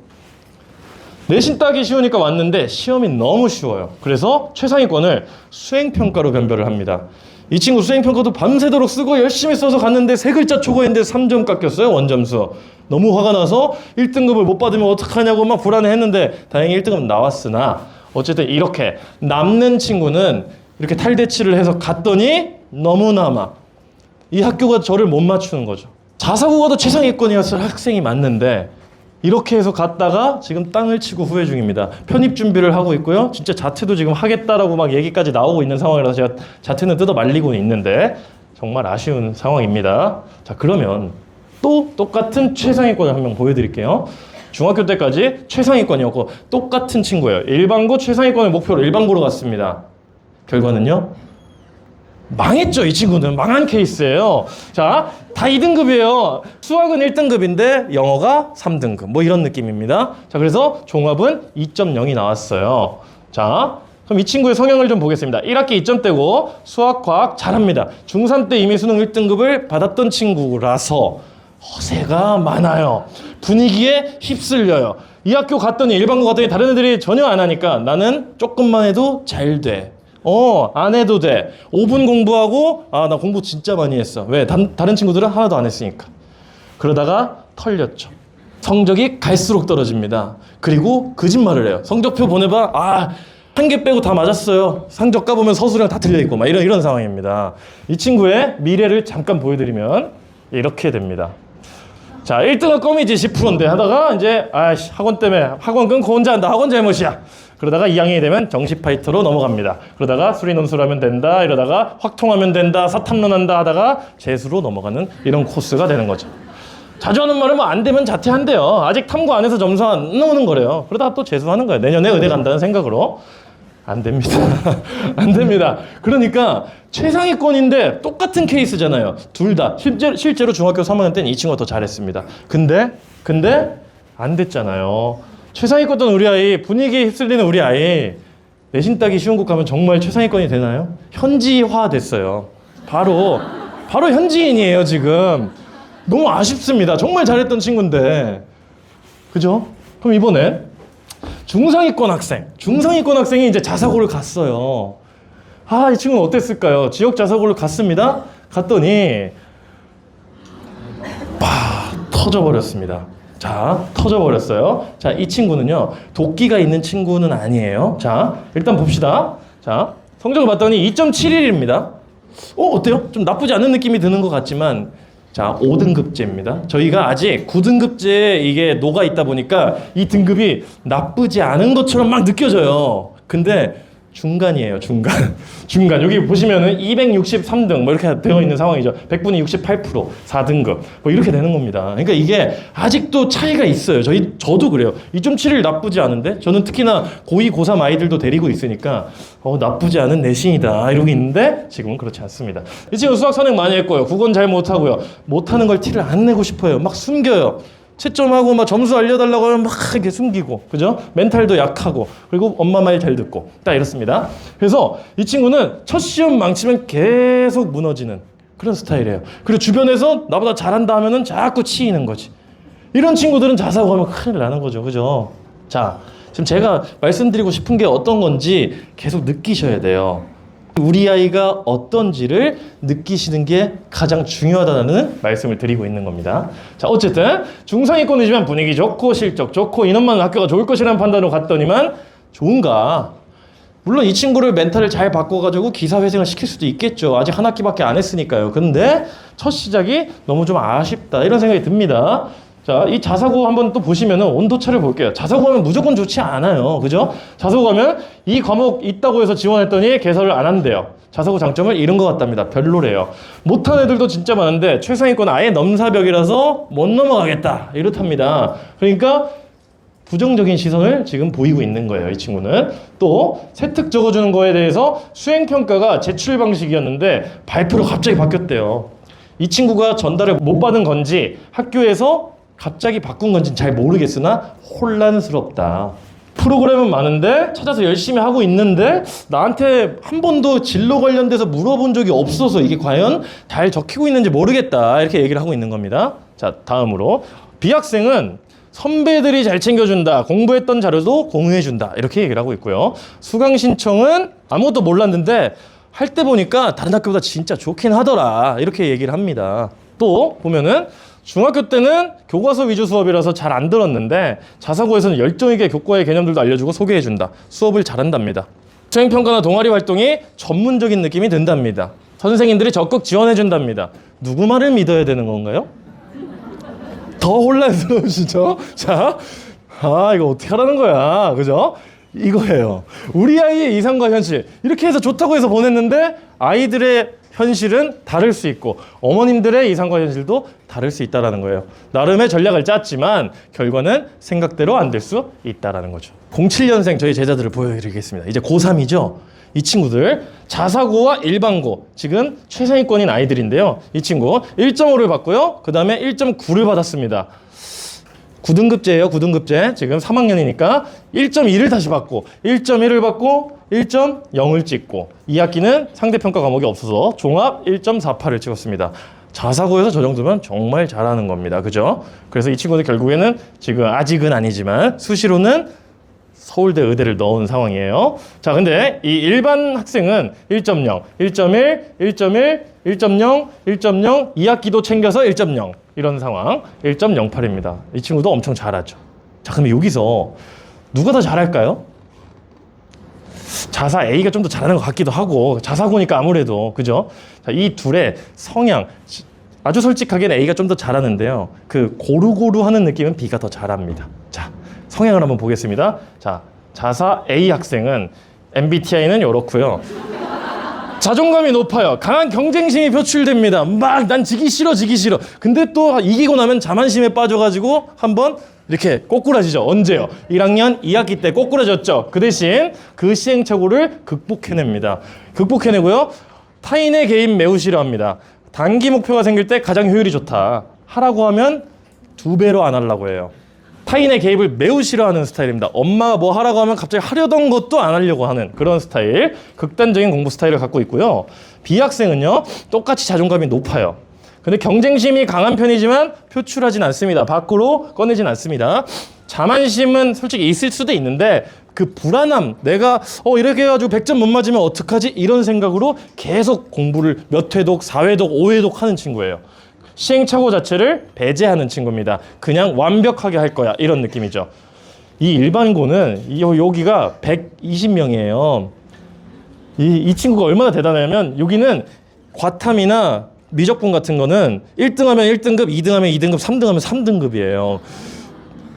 내신 따기 쉬우니까 왔는데 시험이 너무 쉬워요. 그래서 최상위권을 수행평가로 변별을 합니다. 이 친구 수행평가도 밤새도록 쓰고 열심히 써서 갔는데 세 글자 초과했는데 3점 깎였어요. 원점수. 너무 화가 나서 1등급을 못 받으면 어떡하냐고 막 불안해했는데 다행히 1등급 나왔으나 어쨌든 이렇게 남는 친구는 이렇게 탈대치를 해서 갔더니 너무나 이 학교가 저를 못 맞추는 거죠. 자사고가도 최상위권이었을 학생이 맞는데 이렇게 해서 갔다가 지금 땅을 치고 후회 중입니다. 편입 준비를 하고 있고요. 진짜 자퇴도 지금 하겠다라고 막 얘기까지 나오고 있는 상황이라서 제가 자퇴는 뜯어 말리고 있는데 정말 아쉬운 상황입니다. 자, 그러면 또 똑같은 최상위권을 한 명 보여드릴게요. 중학교 때까지 최상위권이었고 똑같은 친구예요. 일반고 최상위권을 목표로 일반고로 갔습니다. 결과는요? 망했죠. 이 친구는 망한 케이스예요. 자, 다 2등급이에요. 수학은 1등급인데 영어가 3등급 뭐 이런 느낌입니다. 자, 그래서 종합은 2.0이 나왔어요. 자, 그럼 이 친구의 성향을 좀 보겠습니다. 1학기 2점대고 수학, 과학 잘합니다. 중3 때 이미 수능 1등급을 받았던 친구라서 허세가 많아요. 분위기에 휩쓸려요. 이 학교 갔더니 일반고 갔더니 다른 애들이 전혀 안 하니까 나는 조금만 해도 잘 돼. 안 해도 돼. 5분 공부하고 나 공부 진짜 많이 했어. 왜? 다른 친구들은 하나도 안 했으니까. 그러다가 털렸죠. 성적이 갈수록 떨어집니다. 그리고 거짓말을 해요. 성적표 보내봐. 한 개 빼고 다 맞았어요. 성적 까보면 서술이랑 다 틀려있고 막 이런 상황입니다. 이 친구의 미래를 잠깐 보여드리면 이렇게 됩니다. 자, 1등은 껌이지 10%인데 하다가 이제 학원 때문에 학원 끊고 혼자 한다. 학원 잘못이야. 그러다가 2학년이 되면 정시 파이터로 넘어갑니다. 그러다가 수리 논술하면 된다. 이러다가 확통하면 된다. 사탐론 한다 하다가 재수로 넘어가는 이런 코스가 되는 거죠. 자주 하는 말은 뭐 안 되면 자퇴한대요. 아직 탐구 안 해서 점수 안 나오는 거래요. 그러다가 또 재수하는 거예요. 내년에 의대 간다는 생각으로. 안 됩니다. 안 됩니다. 그러니까 최상위권인데 똑같은 케이스잖아요. 둘 다. 실제로 중학교 3학년 때는 이 친구가 더 잘했습니다. 근데 안 됐잖아요. 최상위권 우리 아이, 분위기에 휩쓸리는 우리 아이 내신 따기 쉬운 곳 가면 정말 최상위권이 되나요? 현지화 됐어요. 바로 현지인이에요 지금. 너무 아쉽습니다. 정말 잘했던 친구인데. 그죠? 그럼 이번에 중상위권 학생이 이제 자사고를 갔어요. 이 친구는 어땠을까요? 지역 자사고를 갔습니다. 갔더니 터져버렸습니다. 자, 터져버렸어요. 자, 이 친구는요, 도끼가 있는 친구는 아니에요. 자, 일단 봅시다. 자, 성적을 봤더니 2.71입니다. 어때요? 좀 나쁘지 않은 느낌이 드는 것 같지만, 자, 5등급제입니다. 저희가 아직 9등급제에 이게 녹아 있다 보니까 이 등급이 나쁘지 않은 것처럼 막 느껴져요. 근데 중간이에요, 중간. 중간. 여기 보시면은 263등 뭐 이렇게 되어 있는 상황이죠. 100분의 68%, 4등급. 뭐 이렇게 되는 겁니다. 그러니까 이게 아직도 차이가 있어요. 저도 그래요. 2.7일 나쁘지 않은데? 저는 특히나 고2, 고3 아이들도 데리고 있으니까 나쁘지 않은 내신이다. 이러고 있는데 지금은 그렇지 않습니다. 이 친구 수학 선행 많이 했고요. 국어는 잘 못하고요. 못하는 걸 티를 안 내고 싶어요. 막 숨겨요. 채점하고 막 점수 알려달라고 하면 막 이렇게 숨기고, 그죠? 멘탈도 약하고, 그리고 엄마 말 잘 듣고, 딱 이렇습니다. 그래서 이 친구는 첫 시험 망치면 계속 무너지는 그런 스타일이에요. 그리고 주변에서 나보다 잘한다 하면은 자꾸 치이는 거지. 이런 친구들은 자사고 하면 큰일 나는 거죠, 그죠? 자, 지금 제가 말씀드리고 싶은 게 어떤 건지 계속 느끼셔야 돼요. 우리 아이가 어떤지를 느끼시는 게 가장 중요하다는 말씀을 드리고 있는 겁니다. 자, 어쨌든 중상위권이지만 분위기 좋고 실적 좋고 인원 많은 학교가 좋을 것이라는 판단으로 갔더니만 좋은가? 물론 이 친구를 멘탈을 잘 바꿔가지고 기사회생을 시킬 수도 있겠죠. 아직 한 학기밖에 안 했으니까요. 근데 첫 시작이 너무 좀 아쉽다 이런 생각이 듭니다. 자, 이 자사고 한번 또 보시면은 온도차를 볼게요. 자사고 하면 무조건 좋지 않아요. 그죠? 자사고 가면 이 과목 있다고 해서 지원했더니 개설을 안 한대요. 자사고 장점을 잃은 것 같답니다. 별로래요. 못한 애들도 진짜 많은데 최상위권 아예 넘사벽이라서 못 넘어가겠다. 이렇답니다. 그러니까 부정적인 시선을 지금 보이고 있는 거예요. 이 친구는. 또 세특 적어주는 거에 대해서 수행평가가 제출 방식이었는데 발표로 갑자기 바뀌었대요. 이 친구가 전달을 못 받은 건지 학교에서 갑자기 바꾼 건지는 잘 모르겠으나 혼란스럽다. 프로그램은 많은데 찾아서 열심히 하고 있는데 나한테 한 번도 진로 관련돼서 물어본 적이 없어서 이게 과연 잘 적히고 있는지 모르겠다. 이렇게 얘기를 하고 있는 겁니다. 자, 다음으로 B학생은 선배들이 잘 챙겨준다. 공부했던 자료도 공유해준다. 이렇게 얘기를 하고 있고요. 수강 신청은 아무것도 몰랐는데 할 때 보니까 다른 학교보다 진짜 좋긴 하더라. 이렇게 얘기를 합니다. 또 보면은 중학교 때는 교과서 위주 수업이라서 잘 안 들었는데 자사고에서는 열정 있게 교과의 개념들도 알려주고 소개해준다. 수업을 잘한답니다. 수행평가나 동아리 활동이 전문적인 느낌이 든답니다. 선생님들이 적극 지원해준답니다. 누구 말을 믿어야 되는 건가요? 더 혼란스러우시죠? 자, 이거 어떻게 하라는 거야, 그죠? 이거예요. 우리 아이의 이상과 현실 이렇게 해서 좋다고 해서 보냈는데 아이들의 현실은 다를 수 있고 어머님들의 이상과 현실도 다를 수 있다는 거예요. 나름의 전략을 짰지만 결과는 생각대로 안 될 수 있다는 거죠. 07년생 저희 제자들을 보여드리겠습니다. 이제 고3이죠. 이 친구들 자사고와 일반고 지금 최상위권인 아이들인데요. 이 친구 1.5를 받고요. 그 다음에 1.9를 받았습니다. 9등급제예요. 9등급제. 지금 3학년이니까 1.2를 다시 받고 1.1을 받고 1.0을 찍고 2학기는 상대평가 과목이 없어서 종합 1.48을 찍었습니다. 자사고에서 저 정도면 정말 잘하는 겁니다. 그죠? 그래서 이 친구들 결국에는 지금 아직은 아니지만 수시로는 서울대 의대를 넣은 상황이에요. 자, 근데 이 일반 학생은 1.0, 1.1, 1.1, 1.0, 1.0, 2학기도 챙겨서 1.0 이런 상황 1.08입니다. 이 친구도 엄청 잘하죠. 자, 그럼 여기서 누가 더 잘할까요? 자사 A가 좀 더 잘하는 것 같기도 하고 자사고니까 아무래도 그죠? 자, 이 둘의 성향 아주 솔직하게는 A가 좀 더 잘하는데요. 그 고루고루 하는 느낌은 B가 더 잘합니다. 자, 성향을 한번 보겠습니다. 자, 자사 A 학생은 MBTI는 이렇고요. 자존감이 높아요. 강한 경쟁심이 표출됩니다. 막 난 지기 싫어. 근데 또 이기고 나면 자만심에 빠져가지고 한번 이렇게 꼬꾸라지죠. 언제요? 1학년 2학기 때 꼬꾸라졌죠. 그 대신 그 시행착오를 극복해냅니다. 극복해내고요. 타인의 개입 매우 싫어합니다. 단기 목표가 생길 때 가장 효율이 좋다. 하라고 하면 2배로 안 하려고 해요. 타인의 개입을 매우 싫어하는 스타일입니다. 엄마가 뭐 하라고 하면 갑자기 하려던 것도 안 하려고 하는 그런 스타일, 극단적인 공부 스타일을 갖고 있고요. B학생은요, 똑같이 자존감이 높아요. 근데 경쟁심이 강한 편이지만 표출하진 않습니다. 밖으로 꺼내진 않습니다. 자만심은 솔직히 있을 수도 있는데 그 불안함, 내가 이렇게 해가지고 100점 못 맞으면 어떡하지? 이런 생각으로 계속 공부를 몇 회독, 4회독, 5회독 하는 친구예요. 시행착오 자체를 배제하는 친구입니다. 그냥 완벽하게 할 거야 이런 느낌이죠. 이 일반고는 여기가 120명이에요. 이 친구가 얼마나 대단하냐면 여기는 과탐이나 미적분 같은 거는 1등하면 1등급, 2등하면 2등급, 3등하면 3등급이에요.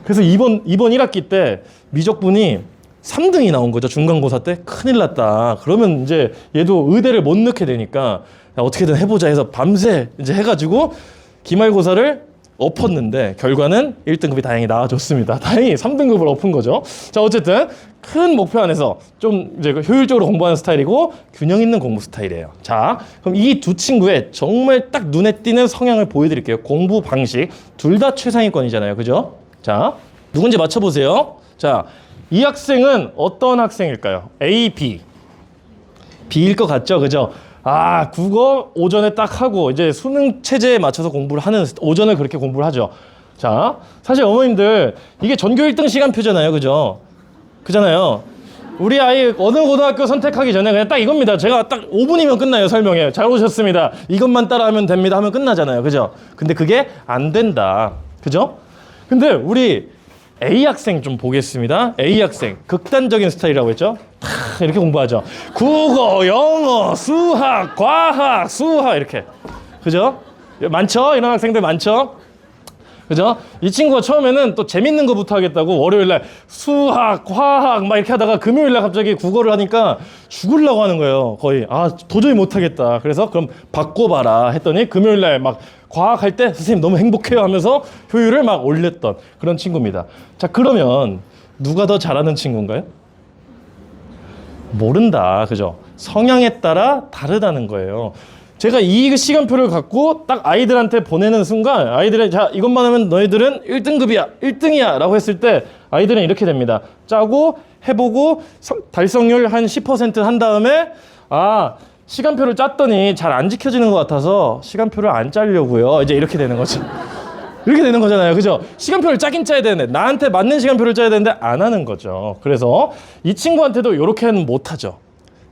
그래서 이번 1학기 때 미적분이 3등이 나온 거죠. 중간고사 때. 큰일 났다. 그러면 이제 얘도 의대를 못 넣게 되니까 야, 어떻게든 해보자 해서 밤새 이제 해가지고 기말고사를 엎었는데 결과는 1등급이 다행히 나와줬습니다. 다행히 3등급을 엎은 거죠. 자, 어쨌든 큰 목표 안에서 좀 이제 효율적으로 공부하는 스타일이고 균형 있는 공부 스타일이에요. 자, 그럼 이 두 친구의 정말 딱 눈에 띄는 성향을 보여드릴게요. 공부 방식 둘 다 최상위권이잖아요. 그죠? 자, 누군지 맞춰보세요. 자, 이 학생은 어떤 학생일까요? A, B. B일 것 같죠? 그죠? 아, 국어 오전에 딱 하고 이제 수능 체제에 맞춰서 공부를 하는 오전을 그렇게 공부를 하죠. 자, 사실 어머님들 이게 전교 1등 시간표잖아요. 그죠? 그잖아요. 우리 아이 어느 고등학교 선택하기 전에 그냥 딱 이겁니다. 제가 딱 5분이면 끝나요. 설명에. 잘 오셨습니다. 이것만 따라하면 됩니다. 하면 끝나잖아요. 그죠? 근데 그게 안 된다. 그죠? 근데 우리 A 학생 좀 보겠습니다. A 학생 극단적인 스타일이라고 했죠. 이렇게 공부하죠. 국어, 영어, 수학, 과학, 수학 이렇게. 그죠? 많죠? 이런 학생들 많죠? 그죠? 이 친구가 처음에는 또 재밌는 거부터 하겠다고 월요일날 수학, 과학 막 이렇게 하다가 금요일날 갑자기 국어를 하니까 죽으려고 하는 거예요. 거의. 아, 도저히 못하겠다. 그래서 그럼 바꿔봐라 했더니 금요일날 막 과학할 때 선생님 너무 행복해요 하면서 효율을 막 올렸던 그런 친구입니다. 자, 그러면 누가 더 잘하는 친구인가요? 모른다. 그죠? 성향에 따라 다르다는 거예요. 제가 이 시간표를 갖고 딱 아이들한테 보내는 순간 아이들이 자, 이것만 하면 너희들은 1등급이야 1등이야 라고 했을 때 아이들은 이렇게 됩니다. 짜고 해보고 달성률 한 10%한 다음에 아, 시간표를 짰더니 잘 안 지켜지는 것 같아서 시간표를 안 짜려고요. 이제 이렇게 되는 거죠. 이렇게 되는 거잖아요. 그죠? 시간표를 짜긴 짜야 되는데 나한테 맞는 시간표를 짜야 되는데 안 하는 거죠. 그래서 이 친구한테도 이렇게는 못하죠.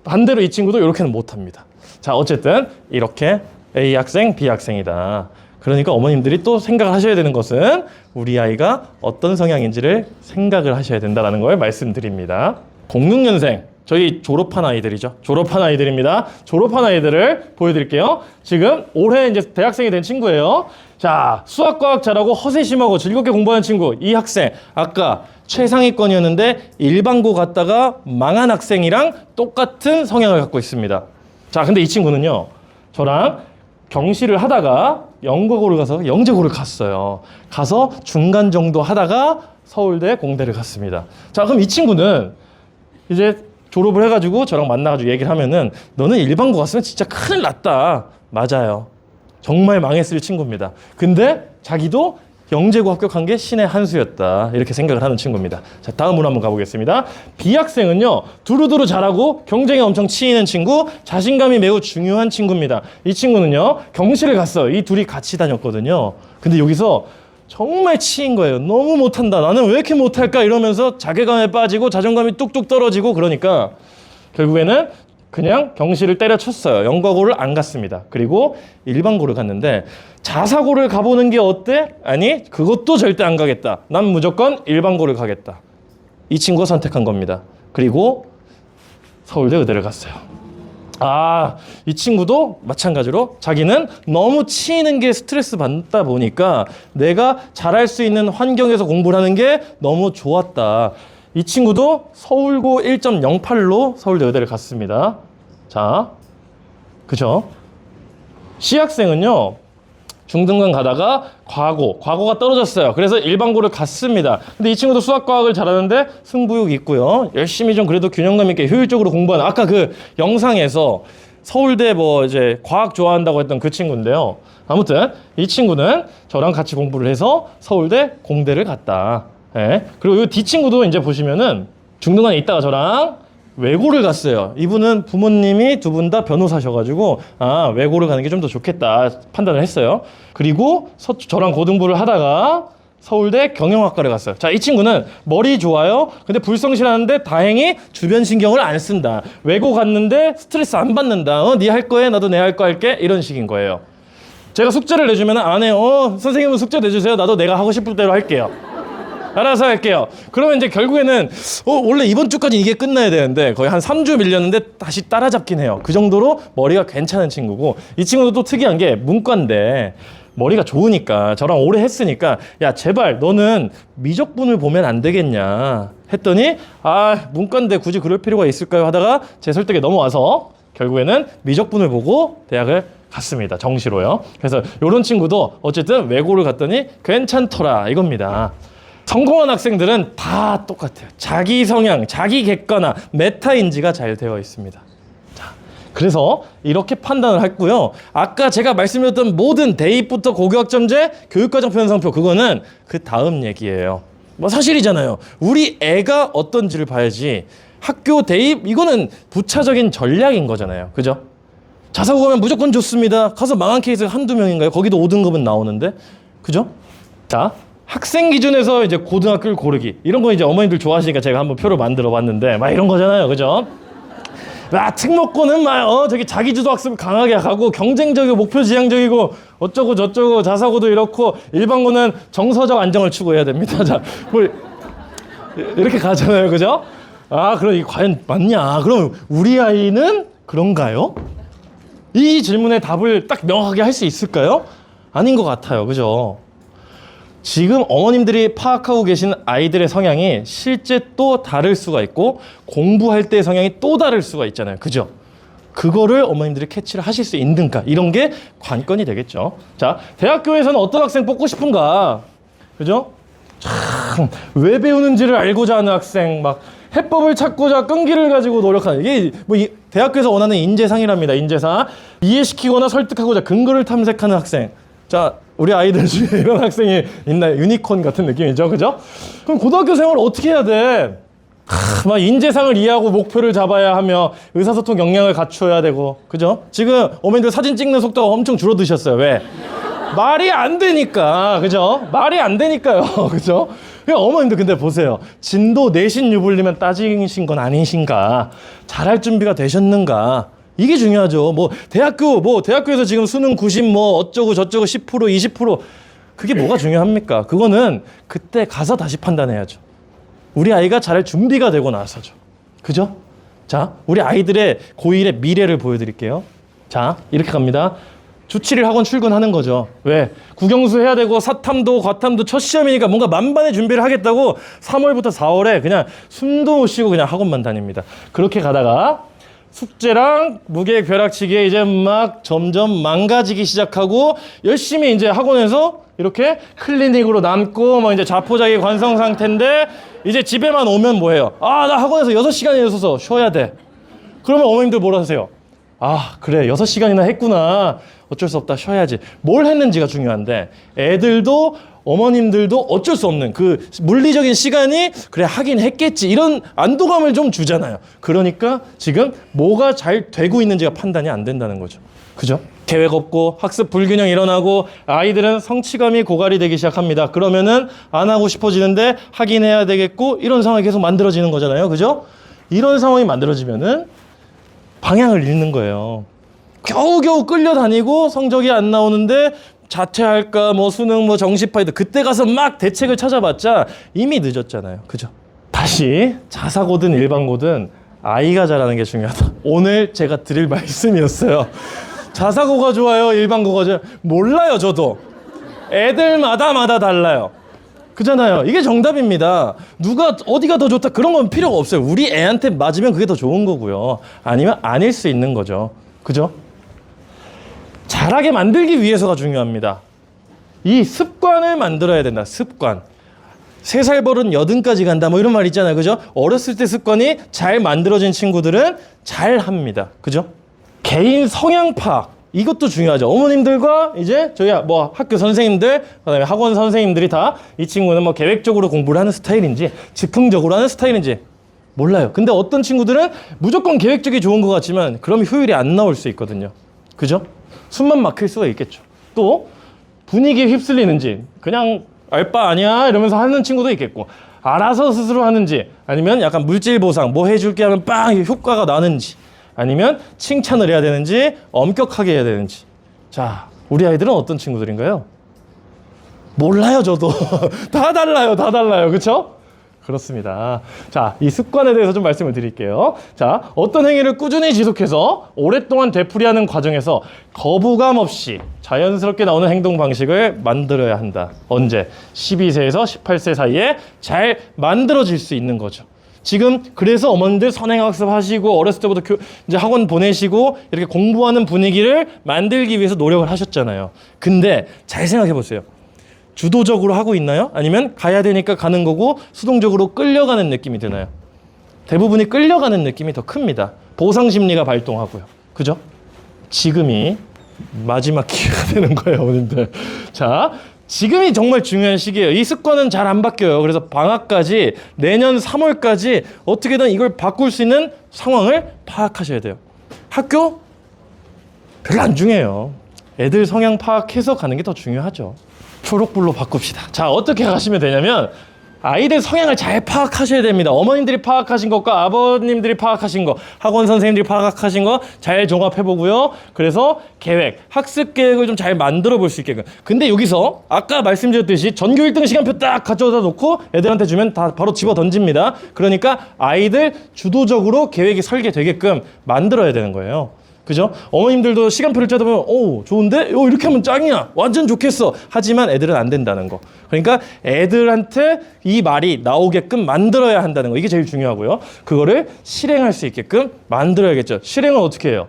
반대로 이 친구도 이렇게는 못합니다. 자, 어쨌든 이렇게 A 학생, B 학생이다. 그러니까 어머님들이 또 생각을 하셔야 되는 것은 우리 아이가 어떤 성향인지를 생각을 하셔야 된다는 걸 말씀드립니다. 06년생, 저희 졸업한 아이들이죠. 졸업한 아이들입니다. 졸업한 아이들을 보여드릴게요. 지금 올해 이제 대학생이 된 친구예요. 자, 수학, 과학 잘하고 허세심하고 즐겁게 공부하는 친구. 이 학생, 아까 최상위권이었는데 일반고 갔다가 망한 학생이랑 똑같은 성향을 갖고 있습니다. 자, 근데 이 친구는요, 저랑 경시를 하다가 영국어를 가서 영재고를 갔어요. 가서 중간 정도 하다가 서울대 공대를 갔습니다. 자, 그럼 이 친구는 이제 졸업을 해가지고 저랑 만나가지고 얘기를 하면은 너는 일반고 갔으면 진짜 큰일 났다. 맞아요. 정말 망했을 친구입니다. 근데 자기도 영재고 합격한 게 신의 한 수였다. 이렇게 생각을 하는 친구입니다. 자, 다음으로 한번 가보겠습니다. B 학생은요, 두루두루 잘하고 경쟁에 엄청 치이는 친구, 자신감이 매우 중요한 친구입니다. 이 친구는요, 경시를 갔어요. 이 둘이 같이 다녔거든요. 근데 여기서 정말 치인 거예요. 너무 못한다. 나는 왜 이렇게 못할까? 이러면서 자괴감에 빠지고 자존감이 뚝뚝 떨어지고 그러니까 결국에는 그냥 경시를 때려쳤어요. 영과고를 안 갔습니다. 그리고 일반고를 갔는데 자사고를 가보는 게 어때? 아니, 그것도 절대 안 가겠다. 난 무조건 일반고를 가겠다. 이 친구가 선택한 겁니다. 그리고 서울대 의대를 갔어요. 아, 이 친구도 마찬가지로 자기는 너무 치이는 게 스트레스 받다 보니까 내가 잘할 수 있는 환경에서 공부를 하는 게 너무 좋았다. 이 친구도 서울고 1.08로 서울대 의대를 갔습니다. 자, 그죠? C 학생은요, 중등간 가다가 과거가 떨어졌어요. 그래서 일반고를 갔습니다. 근데 이 친구도 수학과학을 잘하는데 승부욕이 있고요. 열심히 좀 그래도 균형감 있게 효율적으로 공부하는, 아까 그 영상에서 서울대 뭐 이제 과학 좋아한다고 했던 그 친구인데요. 아무튼 이 친구는 저랑 같이 공부를 해서 서울대 공대를 갔다. 예. 그리고 이 D 친구도 이제 보시면은 중등간에 있다가 저랑 외고를 갔어요. 이분은 부모님이 두 분 다 변호사셔가지고 아, 외고를 가는 게 좀 더 좋겠다 판단을 했어요. 그리고 저랑 고등부를 하다가 서울대 경영학과를 갔어요. 자, 이 친구는 머리 좋아요. 근데 불성실하는데 다행히 주변 신경을 안 쓴다. 외고 갔는데 스트레스 안 받는다. 네 할 거에 나도 내 할 거 할게. 이런 식인 거예요. 제가 숙제를 내주면 안 해요. 선생님은 숙제 내주세요. 나도 내가 하고 싶을 대로 할게요. 알아서 할게요. 그러면 이제 결국에는 원래 이번 주까지 이게 끝나야 되는데 거의 한 3주 밀렸는데 다시 따라잡긴 해요. 그 정도로 머리가 괜찮은 친구고, 이 친구도 또 특이한 게 문과인데 머리가 좋으니까 저랑 오래 했으니까 야, 제발 너는 미적분을 보면 안 되겠냐 했더니 문과인데 굳이 그럴 필요가 있을까요 하다가 제 설득에 넘어와서 결국에는 미적분을 보고 대학을 갔습니다. 정시로요. 그래서 이런 친구도 어쨌든 외고를 갔더니 괜찮더라 이겁니다. 성공한 학생들은 다 똑같아요. 자기 성향, 자기 객관화, 메타인지가 잘 되어 있습니다. 자, 그래서 이렇게 판단을 했고요. 아까 제가 말씀드렸던 모든 대입부터 고교학점제, 교육과정 편성표 그거는 그 다음 얘기예요. 뭐 사실이잖아요. 우리 애가 어떤지를 봐야지 학교 대입 이거는 부차적인 전략인 거잖아요. 그죠? 자사고 가면 무조건 좋습니다. 가서 망한 케이스가 한두 명인가요? 거기도 5등급은 나오는데. 그죠? 자, 학생 기준에서 이제 고등학교를 고르기. 이런 거 이제 어머님들 좋아하시니까 제가 한번 표로 만들어 봤는데 막 이런 거잖아요. 그죠? 특목고는 저기 자기주도 학습을 강하게 하고 경쟁적이고 목표 지향적이고 어쩌고 저쩌고 자사고도 이렇고 일반고는 정서적 안정을 추구해야 됩니다. 자, 뭐 이렇게 가잖아요. 그죠? 그럼 이게 과연 맞냐? 그럼 우리 아이는 그런가요? 이 질문에 답을 딱 명확하게 할 수 있을까요? 아닌 것 같아요. 그죠? 지금 어머님들이 파악하고 계신 아이들의 성향이 실제 또 다를 수가 있고 공부할 때의 성향이 또 다를 수가 있잖아요. 그죠? 그거를 어머님들이 캐치를 하실 수 있는가 이런 게 관건이 되겠죠. 자, 대학교에서는 어떤 학생 뽑고 싶은가? 그죠? 참, 왜 배우는지를 알고자 하는 학생, 막 해법을 찾고자 끈기를 가지고 노력하는 이게 뭐 대학교에서 원하는 인재상이랍니다. 인재상. 이해시키거나 설득하고자 근거를 탐색하는 학생. 자, 우리 아이들 중에 이런 학생이 있나요? 유니콘 같은 느낌이죠. 그죠? 그럼 고등학교 생활 어떻게 해야 돼? 막 인재상을 이해하고 목표를 잡아야 하며 의사소통 역량을 갖춰야 되고. 그죠? 지금 어머님들 사진 찍는 속도가 엄청 줄어드셨어요. 왜? 말이 안 되니까. 그죠? 말이 안 되니까요. 그죠? 어머님들 근데 보세요. 진도 내신 유불리면 따지신 건 아니신가? 잘할 준비가 되셨는가? 이게 중요하죠. 대학교에서 지금 수능 90 어쩌고 저쩌고 10% 20% 그게 뭐가 중요합니까? 그거는 그때 가서 다시 판단해야죠. 우리 아이가 잘할 준비가 되고 나서죠. 그죠? 자, 우리 아이들의 고1의 미래를 보여드릴게요. 자, 이렇게 갑니다. 주 7일 학원 출근하는 거죠. 왜? 국영수 해야 되고 사탐도 과탐도 첫 시험이니까 뭔가 만반의 준비를 하겠다고 3월부터 4월에 그냥 숨도 못 쉬고 그냥 학원만 다닙니다. 그렇게 가다가 숙제랑 무게 벼락치기에 이제 막 점점 망가지기 시작하고 열심히 이제 학원에서 이렇게 클리닉으로 남고 뭐 이제 자포자기 관성 상태인데 이제 집에만 오면 뭐해요? 나 학원에서 6시간이나 있어서 쉬어야 돼. 그러면 어머님들 뭐라 하세요? 그래 6시간이나 했구나. 어쩔 수 없다 쉬어야지. 뭘 했는지가 중요한데 애들도 어머님들도 어쩔 수 없는 그 물리적인 시간이 그래 하긴 했겠지 이런 안도감을 좀 주잖아요. 그러니까 지금 뭐가 잘 되고 있는지가 판단이 안 된다는 거죠. 그죠? 계획 없고 학습 불균형 일어나고 아이들은 성취감이 고갈이 되기 시작합니다. 그러면은 안 하고 싶어지는데 하긴 해야 되겠고 이런 상황이 계속 만들어지는 거잖아요. 그죠? 이런 상황이 만들어지면은 방향을 잃는 거예요. 겨우겨우 끌려다니고 성적이 안 나오는데 자퇴할까 수능 정시파이드 그때 가서 막 대책을 찾아봤자 이미 늦었잖아요. 그죠? 다시 자사고든 일반고든 아이가 잘하는 게 중요하다. 오늘 제가 드릴 말씀이었어요. 자사고가 좋아요? 일반고가 좋아요? 몰라요 저도. 애들마다 달라요. 그잖아요. 이게 정답입니다. 누가 어디가 더 좋다 그런 건 필요가 없어요. 우리 애한테 맞으면 그게 더 좋은 거고요. 아니면 아닐 수 있는 거죠. 그죠? 잘하게 만들기 위해서가 중요합니다. 이 습관을 만들어야 된다. 습관. 3살 버릇 80까지 간다. 이런 말 있잖아요. 그죠? 어렸을 때 습관이 잘 만들어진 친구들은 잘 합니다. 그죠? 개인 성향 파악. 이것도 중요하죠. 어머님들과 이제 저희 학교 선생님들, 그다음에 학원 선생님들이 다 이 친구는 계획적으로 공부를 하는 스타일인지 즉흥적으로 하는 스타일인지 몰라요. 근데 어떤 친구들은 무조건 계획적이 좋은 것 같지만 그럼 효율이 안 나올 수 있거든요. 그죠? 숨만 막힐 수가 있겠죠. 또 분위기에 휩쓸리는지 그냥 알바 아니야 이러면서 하는 친구도 있겠고 알아서 스스로 하는지 아니면 약간 물질 보상 해줄게 하면 빵 효과가 나는지 아니면 칭찬을 해야 되는지 엄격하게 해야 되는지. 자, 우리 아이들은 어떤 친구들인가요? 몰라요 저도. 다 달라요. 그쵸? 그렇습니다. 자, 이 습관에 대해서 좀 말씀을 드릴게요. 자, 어떤 행위를 꾸준히 지속해서 오랫동안 되풀이하는 과정에서 거부감 없이 자연스럽게 나오는 행동 방식을 만들어야 한다. 언제? 12세에서 18세 사이에 잘 만들어질 수 있는 거죠. 지금 그래서 어머님들 선행학습 하시고 어렸을 때부터 이제 학원 보내시고 이렇게 공부하는 분위기를 만들기 위해서 노력을 하셨잖아요. 근데 잘 생각해 보세요. 주도적으로 하고 있나요? 아니면 가야 되니까 가는 거고 수동적으로 끌려가는 느낌이 드나요? 대부분이 끌려가는 느낌이 더 큽니다. 보상 심리가 발동하고요. 그죠? 지금이 마지막 기회가 되는 거예요, 어머님들. 자, 지금이 정말 중요한 시기예요. 이 습관은 잘 안 바뀌어요. 그래서 방학까지 내년 3월까지 어떻게든 이걸 바꿀 수 있는 상황을 파악하셔야 돼요. 학교? 별로 안 중요해요. 애들 성향 파악해서 가는 게 더 중요하죠. 초록불로 바꿉시다. 자, 어떻게 가시면 되냐면 아이들 성향을 잘 파악하셔야 됩니다. 어머님들이 파악하신 것과 아버님들이 파악하신 것, 학원 선생님들이 파악하신 거 잘 종합해보고요. 그래서 계획, 학습 계획을 좀 잘 만들어 볼 수 있게끔. 근데 여기서 아까 말씀드렸듯이 전교 1등 시간표 딱 가져다 놓고 애들한테 주면 다 바로 집어 던집니다. 그러니까 아이들 주도적으로 계획이 설계되게끔 만들어야 되는 거예요. 그죠? 어머님들도 시간표를 짜다 보면 오 좋은데? 이렇게 하면 짱이야. 완전 좋겠어. 하지만 애들은 안 된다는 거. 그러니까 애들한테 이 말이 나오게끔 만들어야 한다는 거. 이게 제일 중요하고요. 그거를 실행할 수 있게끔 만들어야겠죠. 실행은 어떻게 해요?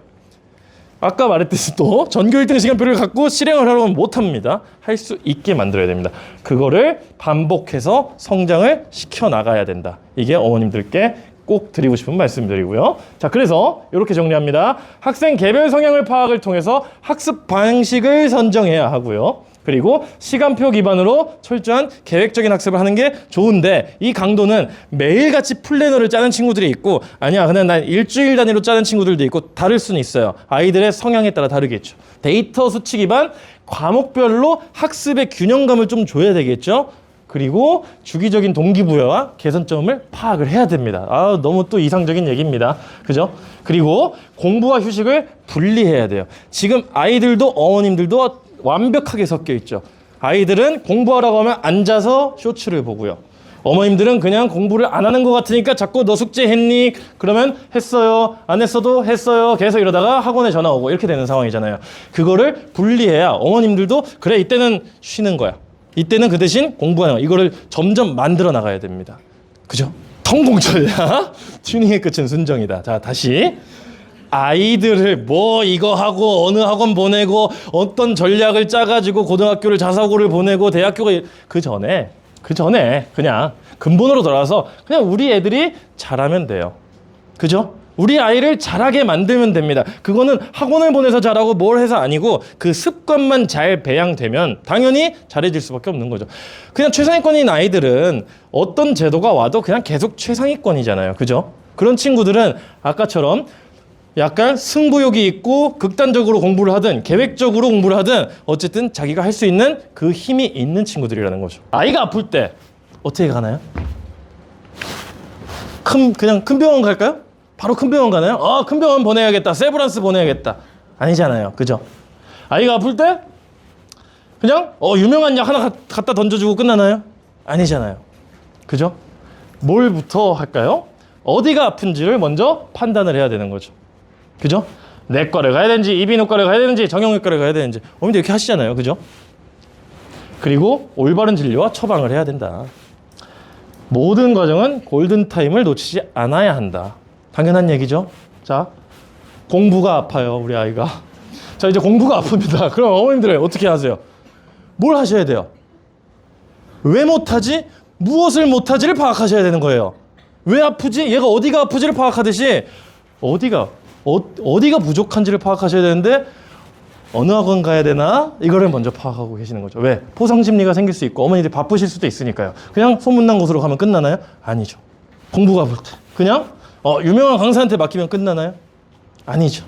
아까 말했듯이 또 전교 1등 시간표를 갖고 실행을 하려면 못합니다. 할 수 있게 만들어야 됩니다. 그거를 반복해서 성장을 시켜나가야 된다. 이게 어머님들께 꼭 드리고 싶은 말씀드리고요. 자, 그래서 이렇게 정리합니다. 학생 개별 성향을 파악을 통해서 학습 방식을 선정해야 하고요. 그리고 시간표 기반으로 철저한 계획적인 학습을 하는 게 좋은데 이 강도는 매일같이 플래너를 짜는 친구들이 있고 아니야 그냥 난 일주일 단위로 짜는 친구들도 있고 다를 수는 있어요. 아이들의 성향에 따라 다르겠죠. 데이터 수치 기반 과목별로 학습의 균형감을 좀 줘야 되겠죠. 그리고 주기적인 동기부여와 개선점을 파악을 해야 됩니다. 아, 너무 또 이상적인 얘기입니다. 그죠? 그리고 공부와 휴식을 분리해야 돼요. 지금 아이들도 어머님들도 완벽하게 섞여 있죠. 아이들은 공부하라고 하면 앉아서 쇼츠를 보고요. 어머님들은 그냥 공부를 안 하는 것 같으니까 자꾸 너 숙제 했니? 그러면 했어요. 안 했어도 했어요. 계속 이러다가 학원에 전화 오고 이렇게 되는 상황이잖아요. 그거를 분리해야 어머님들도 그래 이때는 쉬는 거야. 이때는 그 대신 공부하는 거. 이거를 점점 만들어 나가야 됩니다. 그죠? 성공 전략 튜닝의 끝은 순정이다. 자, 다시 아이들을 뭐 이거 하고 어느 학원 보내고 어떤 전략을 짜가지고 고등학교를 자사고를 보내고 대학교가 그 전에 그냥 근본으로 돌아와서 그냥 우리 애들이 잘하면 돼요. 그죠? 우리 아이를 잘하게 만들면 됩니다. 그거는 학원을 보내서 잘하고 뭘 해서 아니고 그 습관만 잘 배양되면 당연히 잘해질 수밖에 없는 거죠. 그냥 최상위권인 아이들은 어떤 제도가 와도 그냥 계속 최상위권이잖아요. 그죠? 그런 친구들은 아까처럼 약간 승부욕이 있고 극단적으로 공부를 하든 계획적으로 공부를 하든 어쨌든 자기가 할 수 있는 그 힘이 있는 친구들이라는 거죠. 아이가 아플 때 어떻게 가나요? 그냥 큰 병원 갈까요? 바로 큰 병원 가나요? 큰 병원 보내야겠다. 세브란스 보내야겠다. 아니잖아요. 그죠? 아이가 아플 때 그냥 유명한 약 하나 갖다 던져주고 끝나나요? 아니잖아요. 그죠? 뭘부터 할까요? 어디가 아픈지를 먼저 판단을 해야 되는 거죠. 그죠? 내과를 가야 되는지 이비인후과를 가야 되는지 정형외과를 가야 되는지 어머님들 이렇게 하시잖아요. 그죠? 그리고 올바른 진료와 처방을 해야 된다. 모든 과정은 골든타임을 놓치지 않아야 한다. 당연한 얘기죠. 자, 공부가 아파요, 우리 아이가. 자, 이제 공부가 아픕니다. 그럼 어머님들 어떻게 하세요? 뭘 하셔야 돼요? 왜 못하지? 무엇을 못하지를 파악하셔야 되는 거예요. 왜 아프지? 얘가 어디가 아프지를 파악하듯이 어디가 부족한지를 파악하셔야 되는데 어느 학원 가야 되나? 이거를 먼저 파악하고 계시는 거죠. 왜? 포상심리가 생길 수 있고 어머니들이 바쁘실 수도 있으니까요. 그냥 소문난 곳으로 가면 끝나나요? 아니죠. 공부가 아플 때 그냥 유명한 강사한테 맡기면 끝나나요? 아니죠.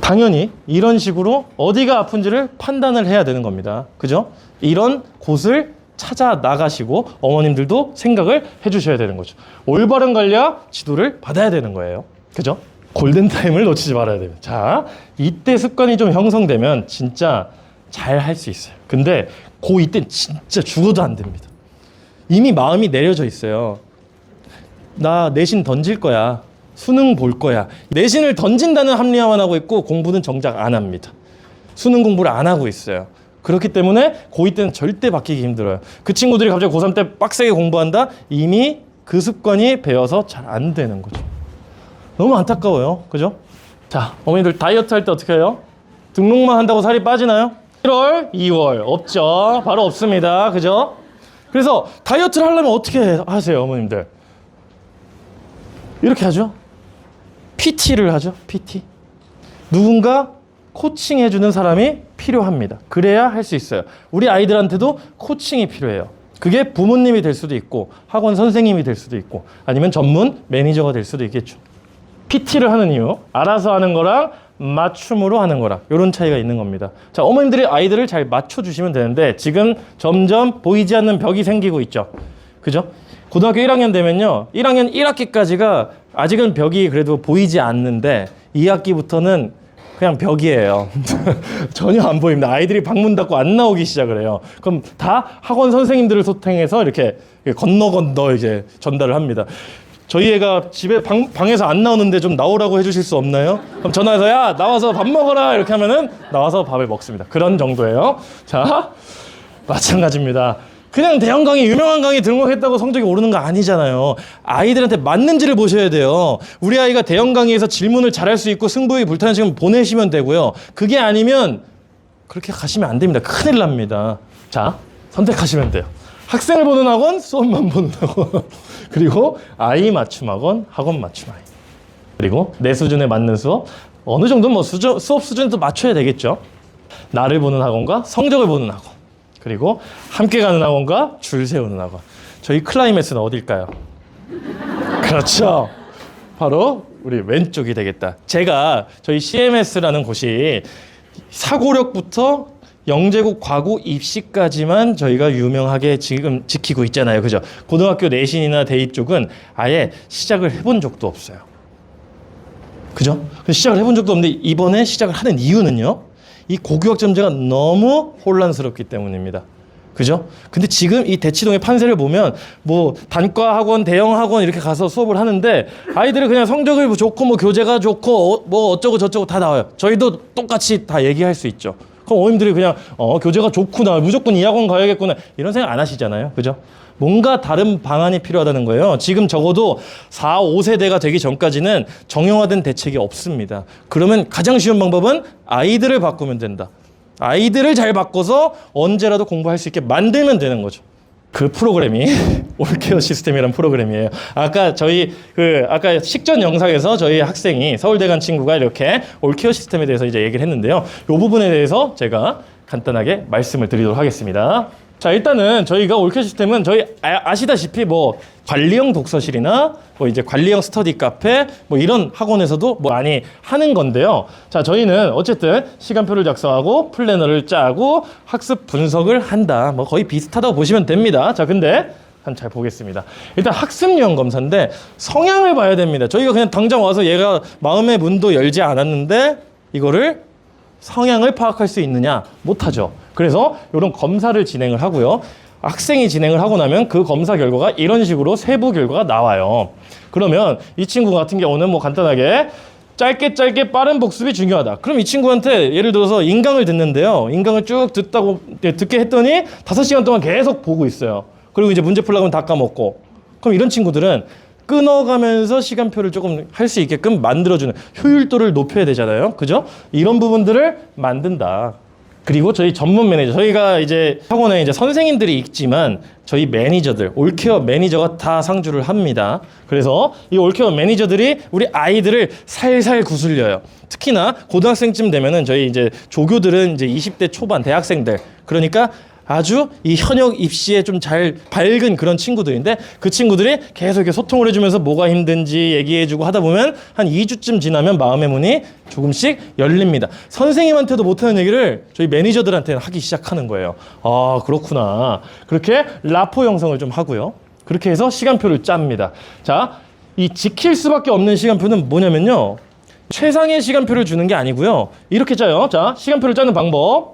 당연히 이런 식으로 어디가 아픈지를 판단을 해야 되는 겁니다. 그죠? 이런 곳을 찾아 나가시고 어머님들도 생각을 해주셔야 되는 거죠. 올바른 관리와 지도를 받아야 되는 거예요. 그죠? 골든타임을 놓치지 말아야 돼요. 자, 이때 습관이 좀 형성되면 진짜 잘 할 수 있어요. 근데 이때 진짜 죽어도 안 됩니다. 이미 마음이 내려져 있어요. 나 내신 던질 거야. 수능 볼 거야. 내신을 던진다는 합리화만 하고 있고 공부는 정작 안 합니다. 수능 공부를 안 하고 있어요. 그렇기 때문에 고2 때는 절대 바뀌기 힘들어요. 그 친구들이 갑자기 고3 때 빡세게 공부한다? 이미 그 습관이 배어서 잘 안 되는 거죠. 너무 안타까워요. 그죠? 자, 어머니들 다이어트 할 때 어떻게 해요? 등록만 한다고 살이 빠지나요? 1월, 2월 없죠. 바로 없습니다. 그죠? 그래서 다이어트를 하려면 어떻게 하세요, 어머님들? 이렇게 하죠. PT를 하죠. PT. 누군가 코칭해주는 사람이 필요합니다. 그래야 할 수 있어요. 우리 아이들한테도 코칭이 필요해요. 그게 부모님이 될 수도 있고 학원 선생님이 될 수도 있고 아니면 전문 매니저가 될 수도 있겠죠. PT를 하는 이유, 알아서 하는 거랑 맞춤으로 하는 거랑 이런 차이가 있는 겁니다. 자, 어머님들이 아이들을 잘 맞춰주시면 되는데 지금 점점 보이지 않는 벽이 생기고 있죠. 그죠? 고등학교 1학년 되면요. 1학년 1학기까지가 아직은 벽이 그래도 보이지 않는데 2학기부터는 그냥 벽이에요. 전혀 안 보입니다. 아이들이 방문 닫고 안 나오기 시작을 해요. 그럼 다 학원 선생님들을 소통해서 이렇게 건너 이제 전달을 합니다. 저희 애가 집에 방에서 안 나오는데 좀 나오라고 해주실 수 없나요? 그럼 전화해서 야 나와서 밥 먹어라 이렇게 하면은 나와서 밥을 먹습니다. 그런 정도예요. 자, 마찬가지입니다. 그냥 대형 강의, 유명한 강의 등록했다고 성적이 오르는 거 아니잖아요. 아이들한테 맞는지를 보셔야 돼요. 우리 아이가 대형 강의에서 질문을 잘할 수 있고 승부욕이 불타는 시간 보내시면 되고요. 그게 아니면 그렇게 가시면 안 됩니다. 큰일 납니다. 자, 선택하시면 돼요. 학생을 보는 학원, 수업만 보는 학원. 그리고 아이 맞춤 학원, 학원 맞춤 아이. 그리고 내 수준에 맞는 수업. 어느 정도 뭐 수업 수준도 맞춰야 되겠죠. 나를 보는 학원과 성적을 보는 학원. 그리고 함께 가는 학원과 줄 세우는 학원. 저희 클라이맥스는 어딜까요? 그렇죠. 바로 우리 왼쪽이 되겠다. 제가 저희 CMS라는 곳이 사고력부터 영재국 과구 입시까지만 저희가 유명하게 지금 지키고 있잖아요. 그죠? 고등학교 내신이나 대입 쪽은 아예 시작을 해본 적도 없어요. 그죠? 시작을 해본 적도 없는데 이번에 시작을 하는 이유는요. 이 고교학점제가 너무 혼란스럽기 때문입니다. 그죠? 근데 지금 이 대치동의 판세를 보면 뭐 단과 학원, 대형 학원 이렇게 가서 수업을 하는데 아이들은 그냥 성적을 좋고 뭐 교재가 좋고 뭐 어쩌고 저쩌고 다 나와요. 저희도 똑같이 다 얘기할 수 있죠. 그럼 어머님들이 그냥 교재가 좋구나 무조건 이 학원 가야겠구나 이런 생각 안 하시잖아요. 그죠? 뭔가 다른 방안이 필요하다는 거예요. 지금 적어도 4, 5세대가 되기 전까지는 정형화된 대책이 없습니다. 그러면 가장 쉬운 방법은 아이들을 바꾸면 된다. 아이들을 잘 바꿔서 언제라도 공부할 수 있게 만들면 되는 거죠. 그 프로그램이 올케어 시스템이라는 프로그램이에요. 아까 저희 아까 식전 영상에서 저희 학생이 서울대 간 친구가 이렇게 올케어 시스템에 대해서 이제 얘기를 했는데요. 이 부분에 대해서 제가 간단하게 말씀을 드리도록 하겠습니다. 자, 일단은 저희가 올케어 시스템은 저희 아시다시피 뭐 관리형 독서실이나 뭐 이제 관리형 스터디 카페 뭐 이런 학원에서도 뭐 많이 하는 건데요. 자, 저희는 어쨌든 시간표를 작성하고 플래너를 짜고 학습 분석을 한다. 뭐 거의 비슷하다고 보시면 됩니다. 자, 근데 잘 보겠습니다. 일단 학습 유형 검사인데 성향을 봐야 됩니다. 저희가 그냥 당장 와서 얘가 마음의 문도 열지 않았는데 이거를 성향을 파악할 수 있느냐? 못하죠. 그래서 이런 검사를 진행을 하고요. 학생이 진행을 하고 나면 그 검사 결과가 이런 식으로 세부 결과가 나와요. 그러면 이 친구 같은 경우는 뭐 간단하게 짧게 빠른 복습이 중요하다. 그럼 이 친구한테 예를 들어서 인강을 듣는데요. 인강을 쭉 듣게 했더니 5시간 동안 계속 보고 있어요. 그리고 이제 문제 풀려고 하면 다 까먹고. 그럼 이런 친구들은 끊어가면서 시간표를 조금 할 수 있게끔 만들어주는 효율도를 높여야 되잖아요. 그죠? 이런 부분들을 만든다. 그리고 저희 전문 매니저, 저희가 이제 학원에 이제 선생님들이 있지만 저희 매니저들, 올케어 매니저가 다 상주를 합니다. 그래서 이 올케어 매니저들이 우리 아이들을 살살 구슬려요. 특히나 고등학생쯤 되면은 저희 이제 조교들은 이제 20대 초반 대학생들, 그러니까 아주 이 현역 입시에 좀 잘 밝은 그런 친구들인데 그 친구들이 계속 이렇게 소통을 해주면서 뭐가 힘든지 얘기해주고 하다 보면 한 2주쯤 지나면 마음의 문이 조금씩 열립니다. 선생님한테도 못하는 얘기를 저희 매니저들한테는 하기 시작하는 거예요. 아, 그렇구나. 그렇게 라포 형성을 좀 하고요. 그렇게 해서 시간표를 짭니다. 자, 이 지킬 수밖에 없는 시간표는 뭐냐면요. 최상의 시간표를 주는 게 아니고요. 이렇게 짜요. 자, 시간표를 짜는 방법.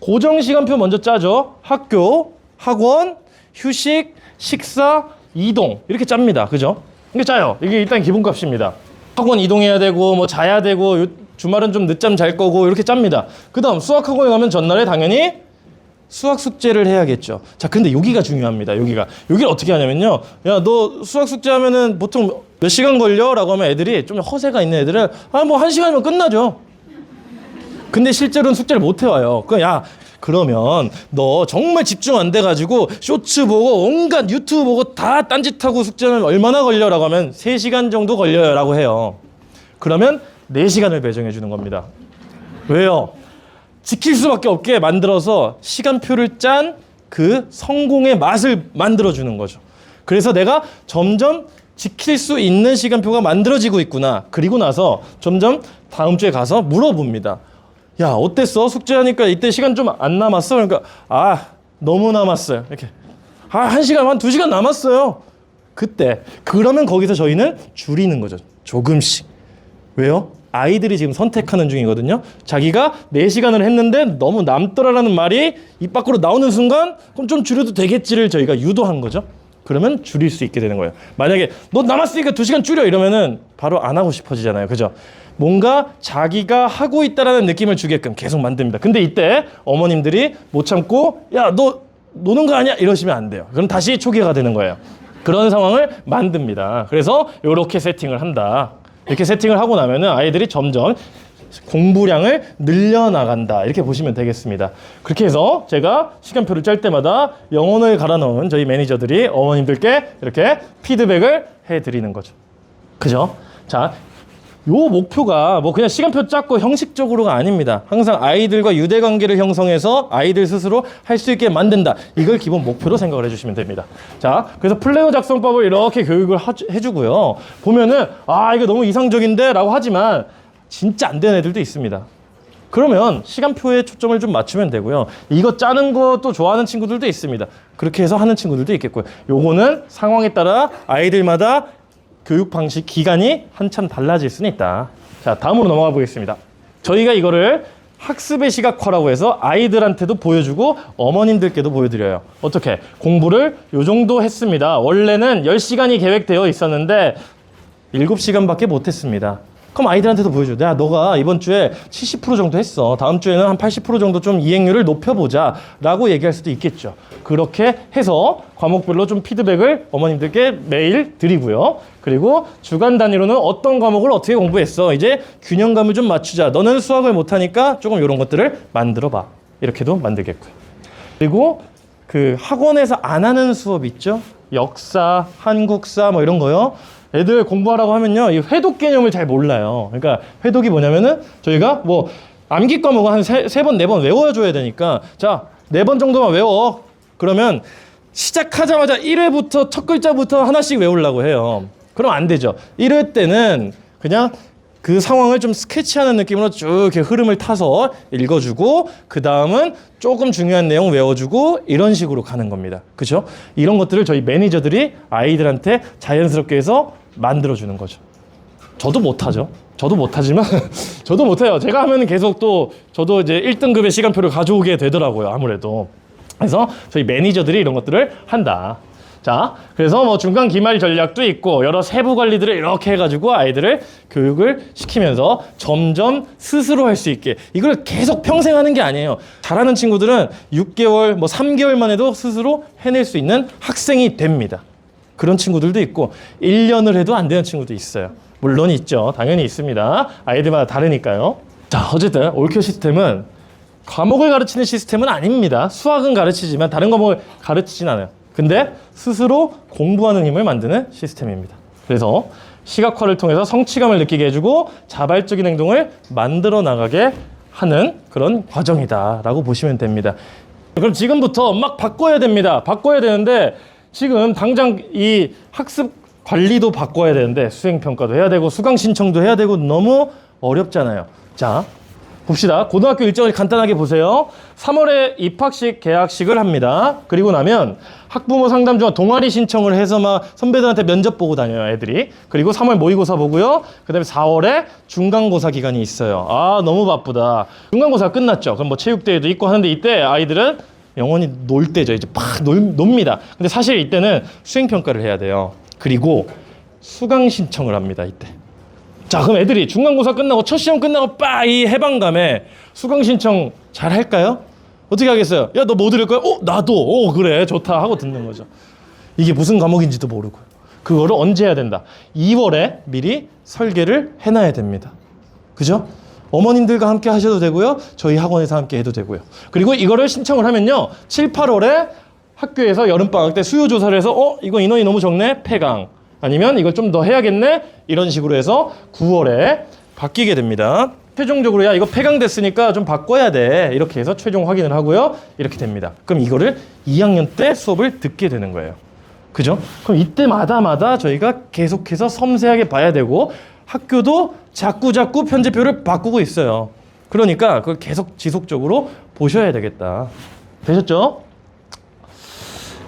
고정 시간표 먼저 짜죠. 학교, 학원, 휴식, 식사, 이동 이렇게 짭니다. 그죠? 이게 짜요. 이게 일단 기본값입니다. 학원 이동해야 되고 뭐 자야 되고 주말은 좀 늦잠 잘 거고 이렇게 짭니다. 그 다음 수학학원에 가면 전날에 당연히 수학 숙제를 해야겠죠. 자, 근데 여기가 중요합니다. 여기를 어떻게 하냐면요. 야, 너 수학 숙제 하면은 보통 몇 시간 걸려? 라고 하면 애들이 좀 허세가 있는 애들은 뭐 1시간이면 끝나죠. 근데 실제로는 숙제를 못 해와요. 야, 그러면 너 정말 집중 안 돼가지고 쇼츠 보고 온갖 유튜브 보고 다 딴짓하고 숙제는 얼마나 걸려? 라고 하면 3시간 정도 걸려요. 라고 해요. 그러면 4시간을 배정해 주는 겁니다. 왜요? 지킬 수밖에 없게 만들어서 시간표를 짠 그 성공의 맛을 만들어주는 거죠. 그래서 내가 점점 지킬 수 있는 시간표가 만들어지고 있구나. 그리고 나서 점점 다음 주에 가서 물어봅니다. 야, 어땠어? 숙제하니까 이때 시간 좀 안 남았어? 그러니까 너무 남았어요. 이렇게 1시간, 한 2시간 남았어요. 그때 그러면 거기서 저희는 줄이는 거죠. 조금씩. 왜요? 아이들이 지금 선택하는 중이거든요. 자기가 4시간을 했는데 너무 남더라라는 말이 입 밖으로 나오는 순간 그럼 좀 줄여도 되겠지를 저희가 유도한 거죠. 그러면 줄일 수 있게 되는 거예요. 만약에 너 남았으니까 2시간 줄여 이러면은 바로 안 하고 싶어지잖아요. 그죠? 뭔가 자기가 하고 있다라는 느낌을 주게끔 계속 만듭니다. 근데 이때 어머님들이 못 참고 야, 너 노는 거 아니야? 이러시면 안 돼요. 그럼 다시 초기화가 되는 거예요. 그런 상황을 만듭니다. 그래서 이렇게 세팅을 한다. 이렇게 세팅을 하고 나면은 아이들이 점점 공부량을 늘려나간다. 이렇게 보시면 되겠습니다. 그렇게 해서 제가 시간표를 짤 때마다 영혼을 갈아 넣은 저희 매니저들이 어머님들께 이렇게 피드백을 해드리는 거죠. 그죠? 자, 요 목표가 뭐 그냥 시간표 짰고 형식적으로가 아닙니다. 항상 아이들과 유대관계를 형성해서 아이들 스스로 할 수 있게 만든다. 이걸 기본 목표로 생각을 해주시면 됩니다. 자, 그래서 플래너 작성법을 이렇게 교육을 해주고요. 보면은 이거 너무 이상적인데 라고 하지만 진짜 안 되는 애들도 있습니다. 그러면 시간표에 초점을 좀 맞추면 되고요. 이거 짜는 것도 좋아하는 친구들도 있습니다. 그렇게 해서 하는 친구들도 있겠고요. 요거는 상황에 따라 아이들마다 교육 방식, 기간이 한참 달라질 수는 있다. 자, 다음으로 넘어가 보겠습니다. 저희가 이거를 학습의 시각화라고 해서 아이들한테도 보여주고 어머님들께도 보여드려요. 어떻게? 공부를 요 정도 했습니다. 원래는 10시간이 계획되어 있었는데 7시간밖에 못했습니다. 그럼 아이들한테도 보여줘. 야, 너가 이번 주에 70% 정도 했어. 다음 주에는 한 80% 정도 좀 이행률을 높여보자 라고 얘기할 수도 있겠죠. 그렇게 해서 과목별로 좀 피드백을 어머님들께 매일 드리고요. 그리고 주간 단위로는 어떤 과목을 어떻게 공부했어. 이제 균형감을 좀 맞추자. 너는 수학을 못하니까 조금 이런 것들을 만들어봐. 이렇게도 만들겠고요. 그리고 그 학원에서 안 하는 수업 있죠. 역사, 한국사 뭐 이런 거요. 애들 공부하라고 하면요, 이 회독 개념을 잘 몰라요. 그러니까 회독이 뭐냐면은 저희가 뭐 암기 과목은 한 세 번, 네 번 외워줘야 되니까 자, 4번 정도만 외워. 그러면 시작하자마자 1회부터 첫 글자부터 하나씩 외우려고 해요. 그럼 안 되죠. 1회 때는 그냥 그 상황을 좀 스케치하는 느낌으로 쭉 이렇게 흐름을 타서 읽어주고 그 다음은 조금 중요한 내용 외워주고 이런 식으로 가는 겁니다. 그렇죠? 이런 것들을 저희 매니저들이 아이들한테 자연스럽게 해서 만들어주는 거죠. 저도 못하죠. 저도 못하지만 저도 못해요. 제가 하면 계속 또 저도 이제 1등급의 시간표를 가져오게 되더라고요. 아무래도. 그래서 저희 매니저들이 이런 것들을 한다. 자, 그래서 뭐 중간 기말 전략도 있고 여러 세부 관리들을 이렇게 해가지고 아이들을 교육을 시키면서 점점 스스로 할 수 있게 이걸 계속 평생 하는 게 아니에요. 잘하는 친구들은 6개월, 뭐 3개월만 해도 스스로 해낼 수 있는 학생이 됩니다. 그런 친구들도 있고 1년을 해도 안 되는 친구도 있어요. 물론 있죠. 당연히 있습니다. 아이들마다 다르니까요. 자, 어쨌든 올큐 시스템은 과목을 가르치는 시스템은 아닙니다. 수학은 가르치지만 다른 과목을 가르치진 않아요. 근데 스스로 공부하는 힘을 만드는 시스템입니다. 그래서 시각화를 통해서 성취감을 느끼게 해주고 자발적인 행동을 만들어 나가게 하는 그런 과정이다라고 보시면 됩니다. 그럼 지금부터 막 바꿔야 됩니다. 바꿔야 되는데 지금 당장 이 학습 관리도 바꿔야 되는데 수행평가도 해야 되고 수강 신청도 해야 되고 너무 어렵잖아요. 자, 봅시다. 고등학교 일정을 간단하게 보세요. 3월에 입학식, 개학식을 합니다. 그리고 나면 학부모 상담 중 동아리 신청을 해서 막 선배들한테 면접 보고 다녀요, 애들이. 그리고 3월 모의고사 보고요. 그 다음에 4월에 중간고사 기간이 있어요. 너무 바쁘다. 중간고사 끝났죠. 그럼 뭐 체육대회도 있고 하는데 이때 아이들은 영원히 놀 때죠. 이제 팍 놉니다. 근데 사실 이때는 수행평가를 해야 돼요. 그리고 수강 신청을 합니다. 이때. 자, 그럼 애들이 중간고사 끝나고 첫 시험 끝나고 이 해방감에 수강 신청 잘 할까요? 어떻게 하겠어요? 야, 너 뭐 들을 거야? 나도. 그래, 좋다 하고 듣는 거죠. 이게 무슨 과목인지도 모르고. 그거를 언제 해야 된다? 2월에 미리 설계를 해놔야 됩니다. 그죠? 어머님들과 함께 하셔도 되고요. 저희 학원에서 함께 해도 되고요. 그리고 이거를 신청을 하면요. 7, 8월에 학교에서 여름방학 때 수요 조사를 해서 이거 인원이 너무 적네? 폐강. 아니면 이거 좀 더 해야겠네? 이런 식으로 해서 9월에 바뀌게 됩니다. 최종적으로 야 이거 폐강됐으니까 좀 바꿔야 돼. 이렇게 해서 최종 확인을 하고요. 이렇게 됩니다. 그럼 이거를 2학년 때 수업을 듣게 되는 거예요. 그죠? 그럼 이때마다 저희가 계속해서 섬세하게 봐야 되고 학교도 자꾸 편제표를 바꾸고 있어요. 그러니까 그걸 계속 지속적으로 보셔야 되겠다. 되셨죠?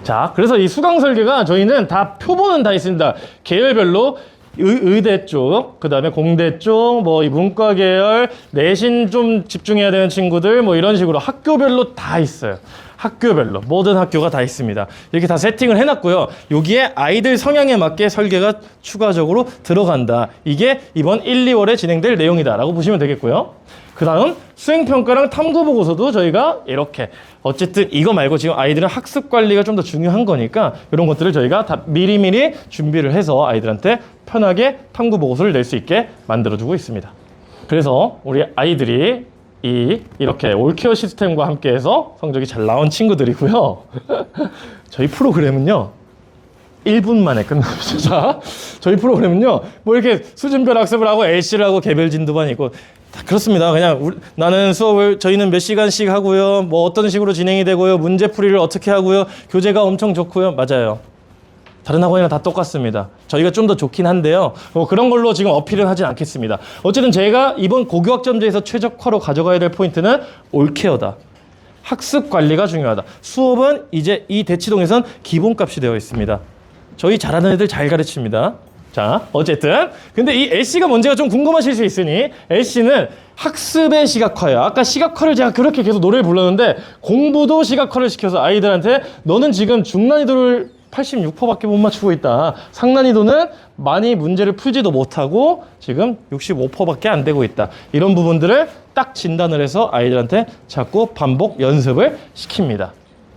자, 그래서 이 수강 설계가 저희는 다 표본은 다 있습니다. 계열별로 의대 쪽, 그 다음에 공대 쪽, 이 문과 계열, 내신 좀 집중해야 되는 친구들, 이런 식으로 학교별로 다 있어요. 학교별로 모든 학교가 다 있습니다. 이렇게 다 세팅을 해놨고요. 여기에 아이들 성향에 맞게 설계가 추가적으로 들어간다. 이게 이번 1, 2월에 진행될 내용이다 라고 보시면 되겠고요. 그 다음 수행평가랑 탐구보고서도 저희가 이렇게 어쨌든 이거 말고 지금 아이들은 학습관리가 좀 더 중요한 거니까 이런 것들을 저희가 다 미리미리 준비를 해서 아이들한테 편하게 탐구보고서를 낼 수 있게 만들어주고 있습니다. 그래서 우리 아이들이 이렇게 올케어 시스템과 함께해서 성적이 잘 나온 친구들이고요. 저희 프로그램은요 1분 만에 끝납니다. 자, 저희 프로그램은요 이렇게 수준별 학습을 하고 LC를 하고 개별 진도반이 있고 다 그렇습니다. 그냥 나는 수업을 저희는 몇 시간씩 하고요. 어떤 식으로 진행이 되고요. 문제풀이를 어떻게 하고요. 교재가 엄청 좋고요. 맞아요. 다른 학원이랑 다 똑같습니다. 저희가 좀 더 좋긴 한데요. 그런 걸로 지금 어필은 하진 않겠습니다. 어쨌든 제가 이번 고교학점제에서 최적화로 가져가야 될 포인트는 올케어다. 학습 관리가 중요하다. 수업은 이제 이 대치동에선 기본값이 되어 있습니다. 저희 잘하는 애들 잘 가르칩니다. 자, 어쨌든 근데 이 LC가 뭔지가 좀 궁금하실 수 있으니 LC는 학습의 시각화예요. 아까 시각화를 제가 그렇게 계속 노래를 불렀는데 공부도 시각화를 시켜서 아이들한테 너는 지금 중난이도를 86%밖에 못 맞추고 있다. 상난이도는 많이 문제를 풀지도 못하고 지금 65%밖에 안 되고 있다. 이런 부분들을 딱 진단을 해서 아이들한테 자꾸 반복 연습을 시킵니다.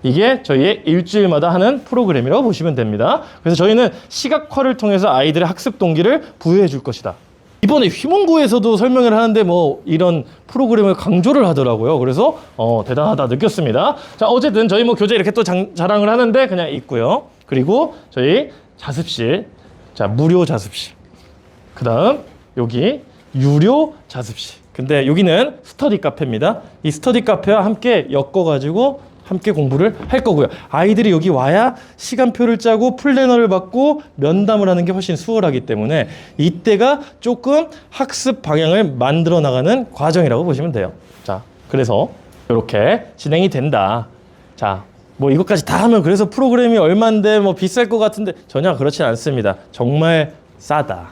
이게 저희의 일주일마다 하는 프로그램이라고 보시면 됩니다. 그래서 저희는 시각화를 통해서 아이들의 학습 동기를 부여해 줄 것이다. 이번에 휘문고에서도 설명을 하는데 이런 프로그램을 강조를 하더라고요. 그래서 대단하다 느꼈습니다. 자, 어쨌든 저희 교재 이렇게 또 자랑을 하는데 그냥 있고요. 그리고 저희 자습실, 자 무료 자습실. 그 다음 여기 유료 자습실. 근데 여기는 스터디 카페입니다. 이 스터디 카페와 함께 엮어가지고 함께 공부를 할 거고요. 아이들이 여기 와야 시간표를 짜고 플래너를 받고 면담을 하는 게 훨씬 수월하기 때문에 이때가 조금 학습 방향을 만들어 나가는 과정이라고 보시면 돼요. 자, 그래서 이렇게 진행이 된다. 자, 이것까지 다 하면 그래서 프로그램이 얼만데 비쌀 것 같은데 전혀 그렇지 않습니다. 정말 싸다.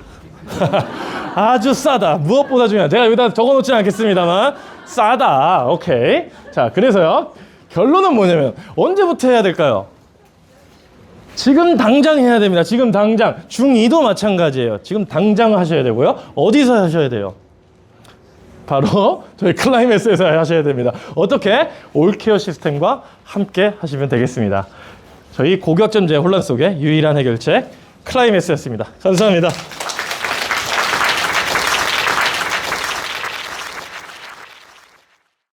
아주 싸다. 무엇보다 중요한 제가 여기다 적어놓지는 않겠습니다만 싸다. 오케이. 자, 그래서요. 결론은 뭐냐면 언제부터 해야 될까요? 지금 당장 해야 됩니다. 지금 당장. 중2도 마찬가지예요. 지금 당장 하셔야 되고요. 어디서 하셔야 돼요? 바로 저희 클라이맥스에서 하셔야 됩니다. 어떻게? 올케어 시스템과 함께 하시면 되겠습니다. 저희 고교학점제 혼란 속의 유일한 해결책 클라이맥스였습니다. 감사합니다.